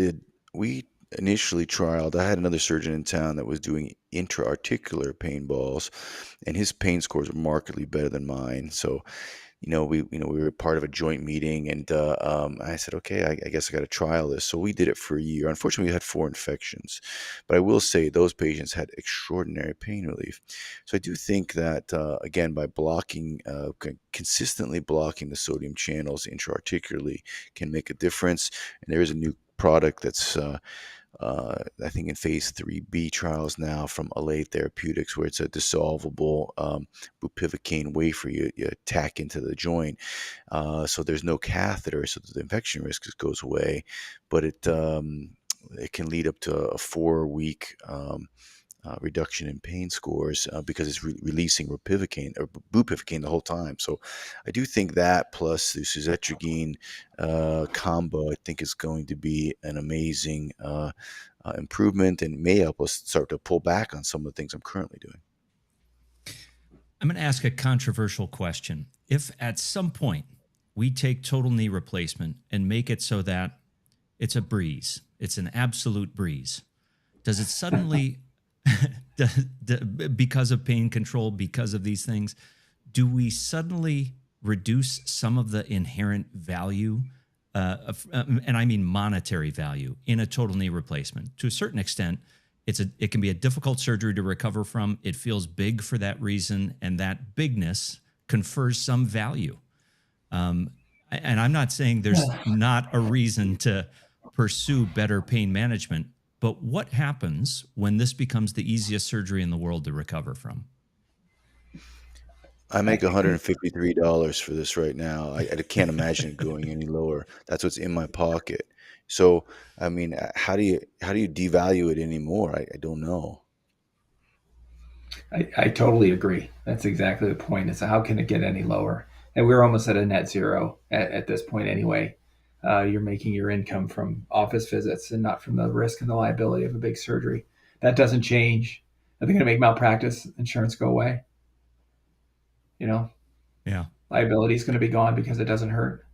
we initially trialed. I had another surgeon in town that was doing intra-articular pain balls, and his pain scores were markedly better than mine. So, we were part of a joint meeting, and I said, okay, I guess I got to trial this. So we did it for a year. Unfortunately, we had 4 infections, but I will say those patients had extraordinary pain relief. So I do think that again, by consistently blocking the sodium channels intra-articularly can make a difference. And there is a new product that's I think in phase 3B trials now from Alay Therapeutics, where it's a dissolvable bupivacaine wafer you tack into the joint. So there's no catheter, so the infection risk goes away, but it can lead up to a 4-week reduction in pain scores because it's releasing ropivacaine or bupivacaine the whole time. So I do think that plus the suzetrigine combo, I think is going to be an amazing improvement and may help us start to pull back on some of the things I'm currently doing. I'm going to ask a controversial question. If at some point we take total knee replacement and make it so that it's a breeze, it's an absolute breeze, does it suddenly, because of pain control, because of these things, do we suddenly reduce some of the inherent value, and I mean monetary value, in a total knee replacement? To a certain extent, it can be a difficult surgery to recover from. It feels big for that reason, and that bigness confers some value. And I'm not saying there's not a reason to pursue better pain management, but what happens when this becomes the easiest surgery in the world to recover from? I make $153 for this right now. I can't imagine it going any lower. That's what's in my pocket. So, I mean, how do you devalue it anymore? I don't know. I totally agree. That's exactly the point. Is how can it get any lower? And we're almost at a net zero at this point anyway. You're making your income from office visits and not from the risk and the liability of a big surgery. That doesn't change. Are they going to make malpractice insurance go away? Yeah. Liability is going to be gone because it doesn't hurt.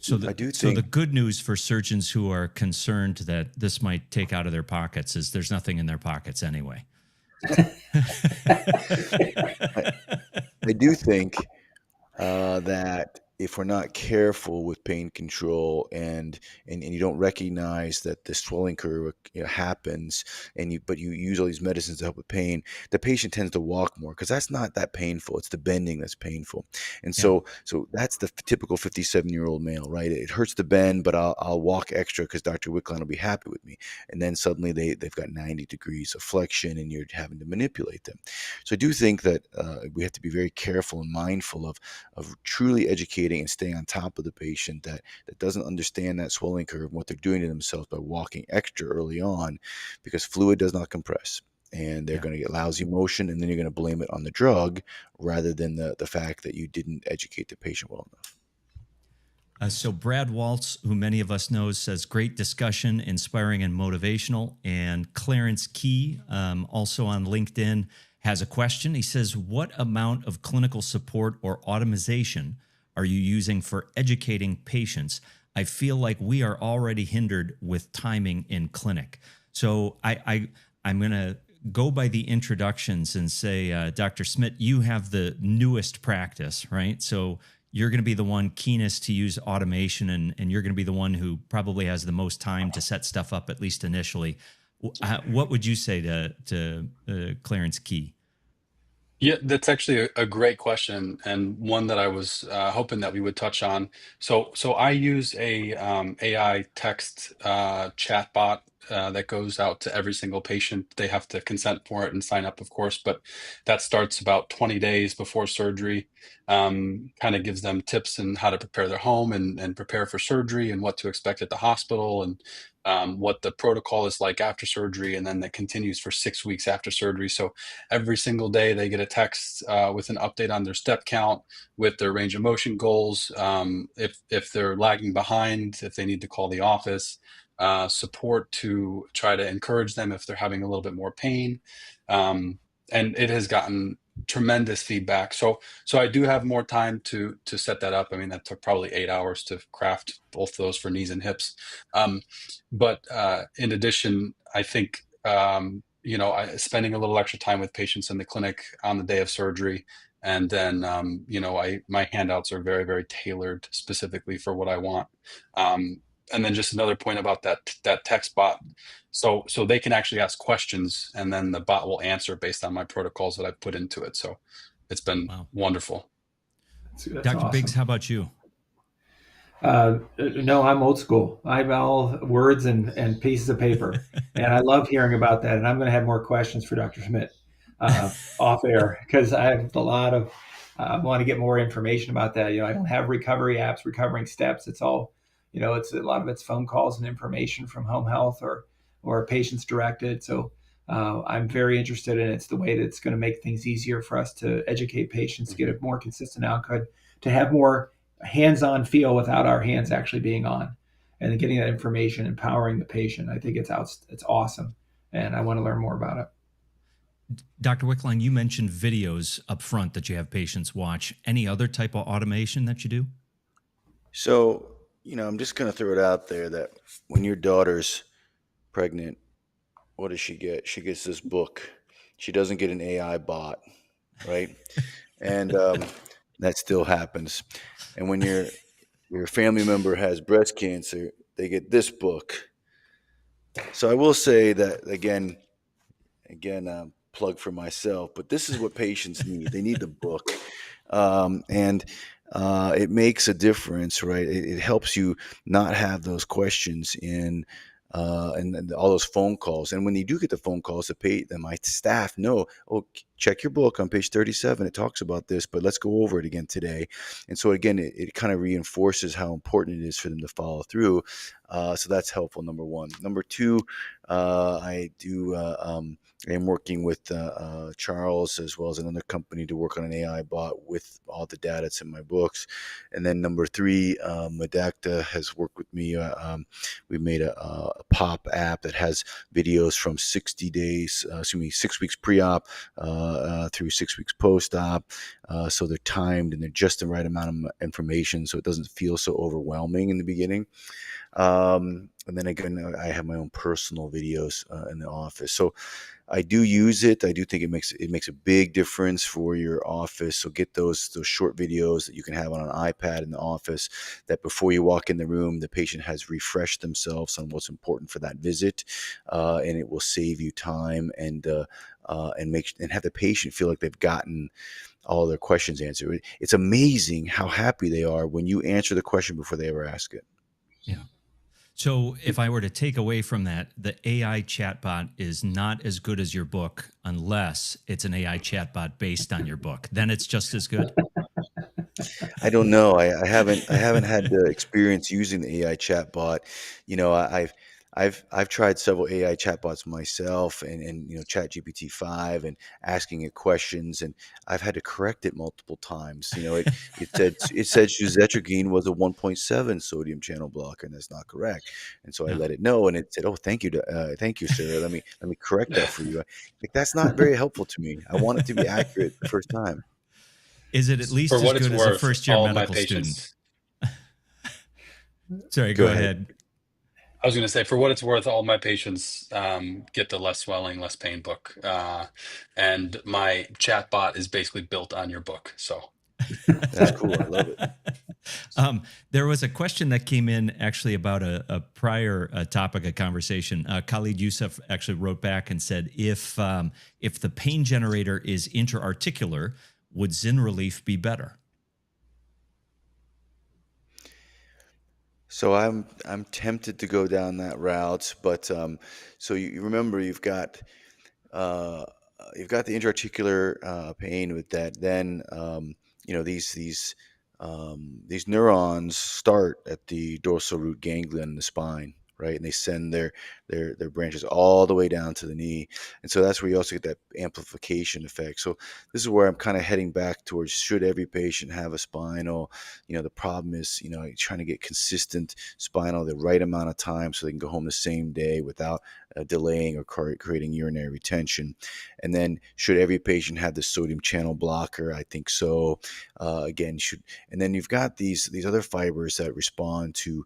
So I do so the think good news for surgeons who are concerned that this might take out of their pockets is there's nothing in their pockets anyway. I do think that if we're not careful with pain control and you don't recognize that the swelling curve happens but you use all these medicines to help with pain, the patient tends to walk more because that's not that painful. It's the bending that's painful. And Yeah. so that's the typical 57-year-old male, right? It hurts to bend, but I'll walk extra because Dr. Wickline will be happy with me. And then suddenly they've got 90 degrees of flexion and you're having to manipulate them. So I do think that we have to be very careful and mindful of truly educating and staying on top of the patient that doesn't understand that swelling curve and what they're doing to themselves by walking extra early on, because fluid does not compress and they're Yeah. going to get lousy motion, and then you're going to blame it on the drug rather than the fact that you didn't educate the patient well enough. So Brad Waltz, who many of us know, says great discussion, inspiring and motivational. And Clarence Key, also on LinkedIn, has a question. He says, what amount of clinical support or automation are you using for educating patients? I feel like we are already hindered with timing in clinic. So I'm going to go by the introductions and say, Dr. Smidt, you have the newest practice, right? So you're going to be the one keenest to use automation, and you're going to be the one who probably has the most time to set stuff up, at least initially. What would you say to Clarence Key? Yeah, that's actually a great question, and one that I was hoping that we would touch on. So I use a AI text chatbot that goes out to every single patient. They have to consent for it and sign up, of course, but that starts about 20 days before surgery. Kind of gives them tips on how to prepare their home and prepare for surgery and what to expect at the hospital, and what the protocol is like after surgery. And then that continues for 6 weeks after surgery. So every single day they get a text with an update on their step count, with their range of motion goals, if they're lagging behind, if they need to call the office, support to try to encourage them if they're having a little bit more pain. And it has gotten tremendous feedback. So I do have more time to set that up. I mean, that took probably 8 hours to craft both those for knees and hips. But in addition, I think, spending a little extra time with patients in the clinic on the day of surgery. And then, my handouts are very, very tailored specifically for what I want. And then just another point about that text bot. So they can actually ask questions, and then the bot will answer based on my protocols that I've put into it. So it's been wonderful. That's Dr. awesome. Biggs, how about you? No, I'm old school. I'm all words and pieces of paper, and I love hearing about that. And I'm going to have more questions for Dr. Smidt off air, because I have a lot of want to get more information about that. I don't have recovery apps, recovering steps. It's all, it's a lot of it's phone calls and information from home health or patients directed. So I'm very interested in it. It's the way that it's going to make things easier for us to educate patients, get a more consistent outcome, to have more hands-on feel without our hands actually being on, and getting that information, empowering the patient. I think it's awesome, and I want to learn more about it. Dr. Wickline, you mentioned videos up front that you have patients watch. Any other type of automation that you do? So, I'm just going to throw it out there that when your daughter's pregnant, what does she get? She gets this book. She doesn't get an AI bot, right? And that still happens. And when your family member has breast cancer, they get this book. So I will say that again, plug for myself, but this is what patients need. They need the book, and it makes a difference, right? It helps you not have those questions and all those phone calls. And when you do get the phone calls, my staff know, check your book on page 37. It talks about this, but let's go over it again today. And so again, it kind of reinforces how important it is for them to follow through. So that's helpful, number one. Number two, I'm working with Charles, as well as another company, to work on an AI bot with all the data that's in my books. And then number three, Medacta has worked with me. We made a pop app that has videos from 6 weeks pre-op through 6 weeks post-op. So they're timed and they're just the right amount of information, so it doesn't feel so overwhelming in the beginning. And then again, I have my own personal videos in the office. So I do use it. I do think it makes a big difference for your office. So get those short videos that you can have on an iPad in the office, that before you walk in the room, the patient has refreshed themselves on what's important for that visit, and it will save you time and have the patient feel like they've gotten all their questions answered. It's amazing how happy they are when you answer the question before they ever ask it. Yeah. So if I were to take away from that, the AI chatbot is not as good as your book unless it's an AI chatbot based on your book. Then it's just as good. I don't know. I haven't had the experience using the AI chatbot. I've tried several AI chatbots myself, and ChatGPT 5, and asking it questions, and I've had to correct it multiple times. It said suzetrigine was a 1.7 sodium channel blocker, and that's not correct. And so I let it know, and it said, "Oh, thank you, sir. Let me correct that for you." Like, that's not very helpful to me. I want it to be accurate the first time. Is it at least For what as good it's as a worth, first-year all my medical patients. student? Sorry, go ahead. I was going to say, for what it's worth, all my patients get the less swelling, less pain book, and my chat bot is basically built on your book. So That's cool. I love it. There was a question that came in actually about a prior topic of conversation. Khalid Youssef actually wrote back and said, if the pain generator is interarticular, would Zyn Relief be better? So I'm tempted to go down that route, but so you remember uh, you've got the intraarticular pain with that. Then these neurons start at the dorsal root ganglion in the spine, right? And they send their branches all the way down to the knee, and so that's where you also get that amplification effect. So this is where I'm kind of heading back towards: should every patient have a spinal? The problem is, trying to get consistent spinal the right amount of time so they can go home the same day without delaying or creating urinary retention. And then, should every patient have the sodium channel blocker? I think so. Again, should and then you've got these other fibers that respond to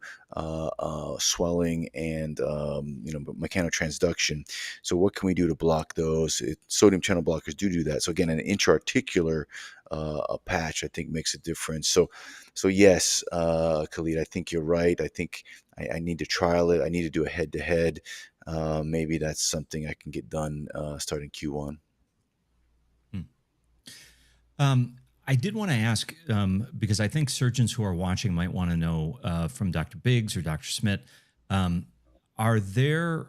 swelling and mechanotransduction. So what can we do to block those? Sodium channel blockers do that. So again, an intraarticular a patch, I think, makes a difference. So yes, Khalid, I think you're right. I think I need to trial it. I need to do a head-to-head. Maybe that's something I can get done starting Q1. I did want to ask, because I think surgeons who are watching might want to know from Dr. Biggs or Dr. Smidt, are there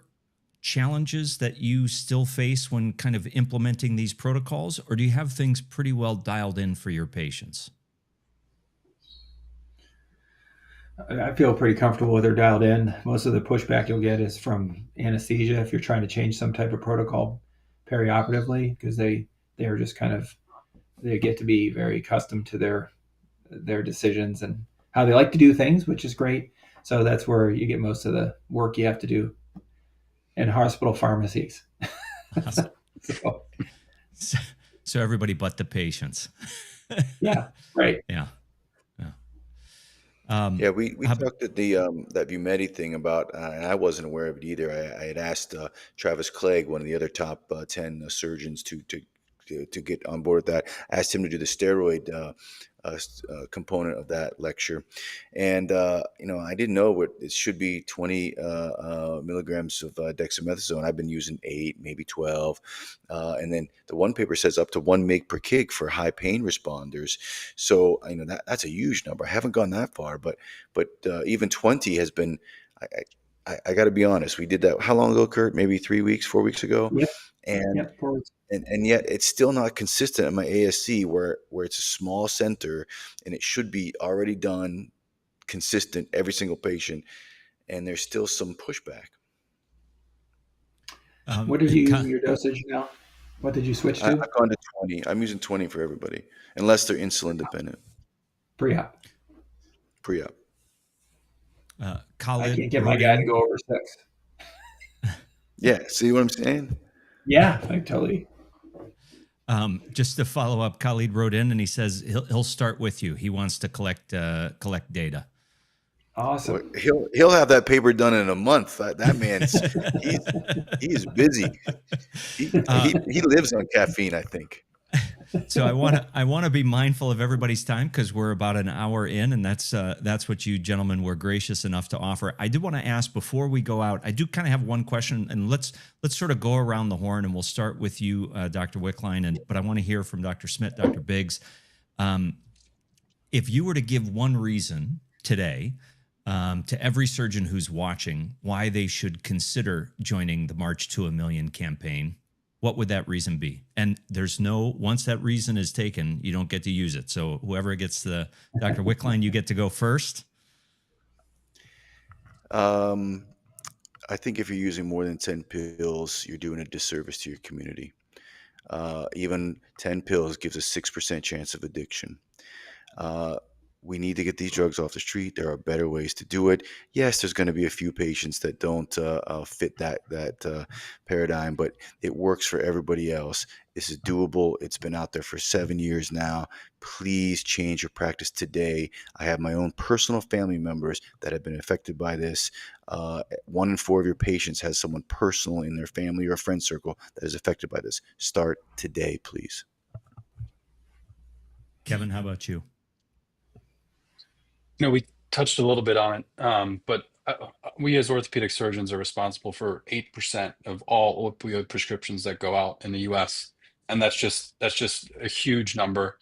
challenges that you still face when kind of implementing these protocols, or do you have things pretty well dialed in for your patients? I feel pretty comfortable with her dialed in. Most of the pushback you'll get is from anesthesia if you're trying to change some type of protocol perioperatively, because they're just kind of, they get to be very accustomed to their decisions and how they like to do things, which is great. So that's where you get most of the work you have to do in hospital pharmacies. Awesome. So everybody but the patients. Yeah, right. Yeah. Yeah, we talked at the that Vumedi thing about, and I wasn't aware of it either. I had asked Travis Clegg, one of the other top 10 surgeons, to get on board with that. Asked him to do the steroid component of that lecture, and I didn't know what it should be 20 milligrams of dexamethasone. I've been using 8, maybe 12, and then the one paper says up to 1 mg per kg for high pain responders. So that's a huge number. I haven't gone that far, but even 20 has been. I got to be honest. We did that how long ago, Kurt? Maybe 3 weeks, 4 weeks ago, Yep. and. Yep. And yet it's still not consistent at my ASC where it's a small center and it should be already done consistent every single patient, and there's still some pushback. What did you use your dosage now? What did you switch to? I've gone to 20. I'm using 20 for everybody, unless they're insulin dependent. Pre-op. Pre-op. I can't get my guy to go over 6. Yeah, see what I'm saying? Yeah, I totally. Just to follow up, Khalid wrote in and he says he'll start with you. He wants to collect data. Awesome. Well, he'll have that paper done in a month. That man's he's busy. He lives on caffeine, I think. So I want to be mindful of everybody's time because we're about an hour in, and that's what you gentlemen were gracious enough to offer. I do want to ask before we go out. I do kind of have one question, and let's sort of go around the horn, and we'll start with you, Dr. Wickline, but I want to hear from Dr. Smidt, Dr. Biggs. If you were to give one reason today to every surgeon who's watching why they should consider joining the March to a Million campaign, what would that reason be? And once that reason is taken, you don't get to use it. So whoever gets Dr. Wickline, you get to go first. I think if you're using more than 10 pills, you're doing a disservice to your community. Even 10 pills gives a 6% chance of addiction. We need to get these drugs off the street. There are better ways to do it. Yes, there's going to be a few patients that don't fit that paradigm, but it works for everybody else. This is doable. It's been out there for 7 years now. Please change your practice today. I have my own personal family members that have been affected by this. 1 in 4 of your patients has someone personal in their family or friend circle that is affected by this. Start today, please. Kevin, how about you? We touched a little bit on it, but we as orthopedic surgeons are responsible for 8% of all opioid prescriptions that go out in the U.S., and that's just a huge number.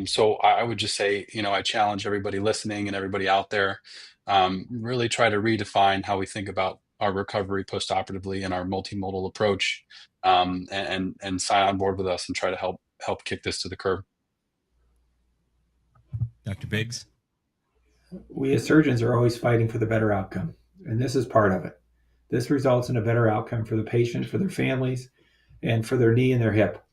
So I would just say, I challenge everybody listening and everybody out there. really try to redefine how we think about our recovery postoperatively and our multimodal approach, and sign on board with us and try to help kick this to the curb. Dr. Biggs? We as surgeons are always fighting for the better outcome, and this is part of it. This results in a better outcome for the patient, for their families, and for their knee and their hip.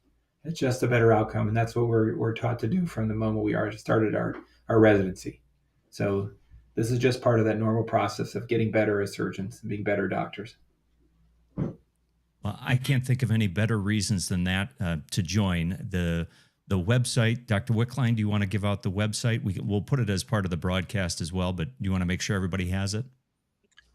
It's just a better outcome, and that's what we're taught to do from the moment we started our residency. So this is just part of that normal process of getting better as surgeons and being better doctors. Well, I can't think of any better reasons than that to join the website. Dr. Wickline, do you want to give out the website? We'll put it as part of the broadcast as well, but do you want to make sure everybody has it?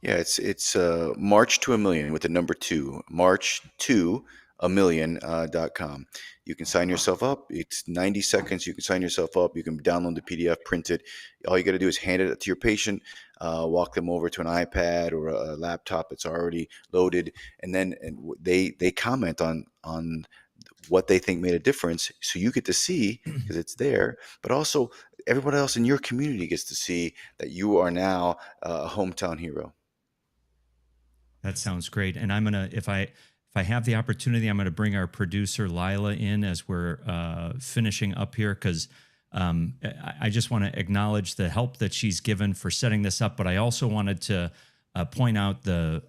Yeah, it's March to a Million with the number 2, March to a million.com. You can sign yourself up. It's 90 seconds. You can sign yourself up. You can download the PDF, print it. All you got to do is hand it to your patient, walk them over to an iPad or a laptop that's already loaded, and then they comment on what they think made a difference. So you get to see, because it's there, but also everyone else in your community gets to see that you are now a hometown hero. That sounds great. And I'm going to, if I have the opportunity, I'm going to bring our producer Lila in as we're finishing up here, because I just want to acknowledge the help that she's given for setting this up. But I also wanted to point out the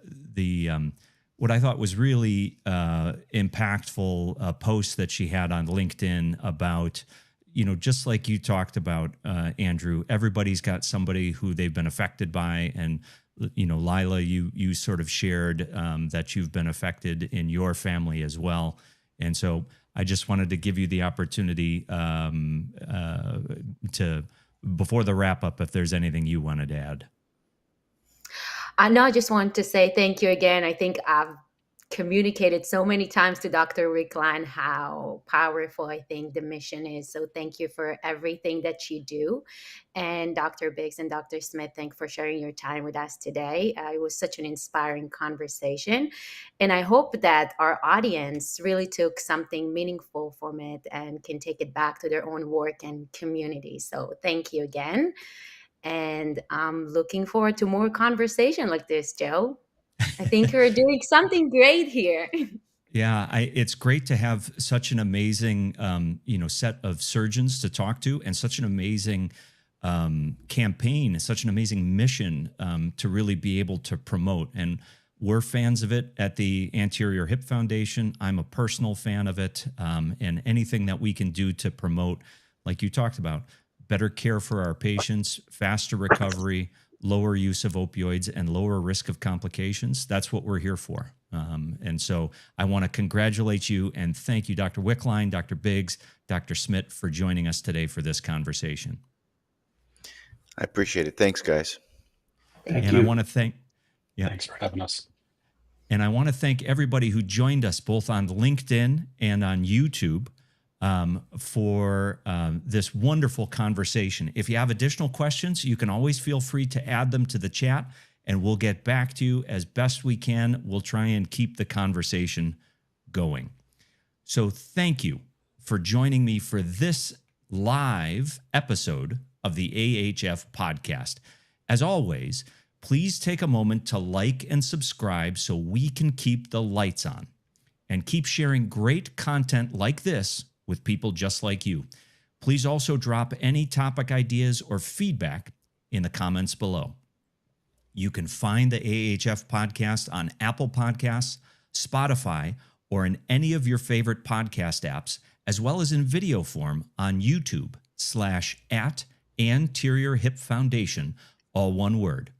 what I thought was really impactful post that she had on LinkedIn about, just like you talked about, Andrew, everybody's got somebody who they've been affected by. And, Lila, you sort of shared that you've been affected in your family as well. And so I just wanted to give you the opportunity to, before the wrap up, if there's anything you wanted to add. I just want to say thank you again. I think I've communicated so many times to Dr. Wickline how powerful I think the mission is. So thank you for everything that you do. And Dr. Biggs and Dr. Smidt, thank you for sharing your time with us today. It was such an inspiring conversation. And I hope that our audience really took something meaningful from it and can take it back to their own work and community. So thank you again. And I'm looking forward to more conversation like this, Joe. I think you're doing something great here. Yeah, it's great to have such an amazing, set of surgeons to talk to, and such an amazing campaign, such an amazing mission to really be able to promote. And we're fans of it at the Anterior Hip Foundation. I'm a personal fan of it, and anything that we can do to promote, like you talked about, better care for our patients, faster recovery, lower use of opioids, and lower risk of complications. That's what we're here for. And so I want to congratulate you and thank you, Dr. Wickline, Dr. Biggs, Dr. Smidt, for joining us today for this conversation. I appreciate it. Thanks, guys. Thank you. I want to thank, Thanks for having us. And I want to thank everybody who joined us both on LinkedIn and on YouTube for this wonderful conversation. If you have additional questions, you can always feel free to add them to the chat, and we'll get back to you as best we can. We'll try and keep the conversation going. So thank you for joining me for this live episode of the AHF podcast. As always, please take a moment to like and subscribe so we can keep the lights on and keep sharing great content like this with people just like you. Please also drop any topic ideas or feedback in the comments below. You can find the AHF podcast on Apple Podcasts, Spotify, or in any of your favorite podcast apps, as well as in video form on YouTube/@Anterior Hip Foundation, all one word.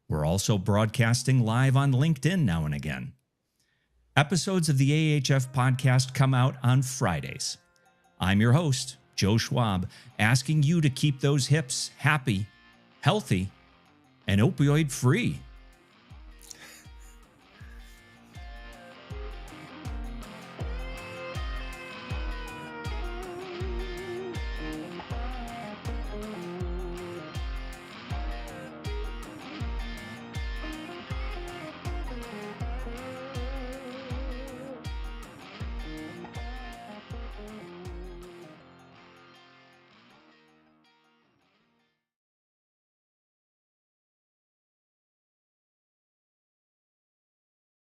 We're also broadcasting live on LinkedIn now and again. Episodes of the AHF podcast come out on Fridays. I'm your host, Joe Schwab, asking you to keep those hips happy, healthy, and opioid-free.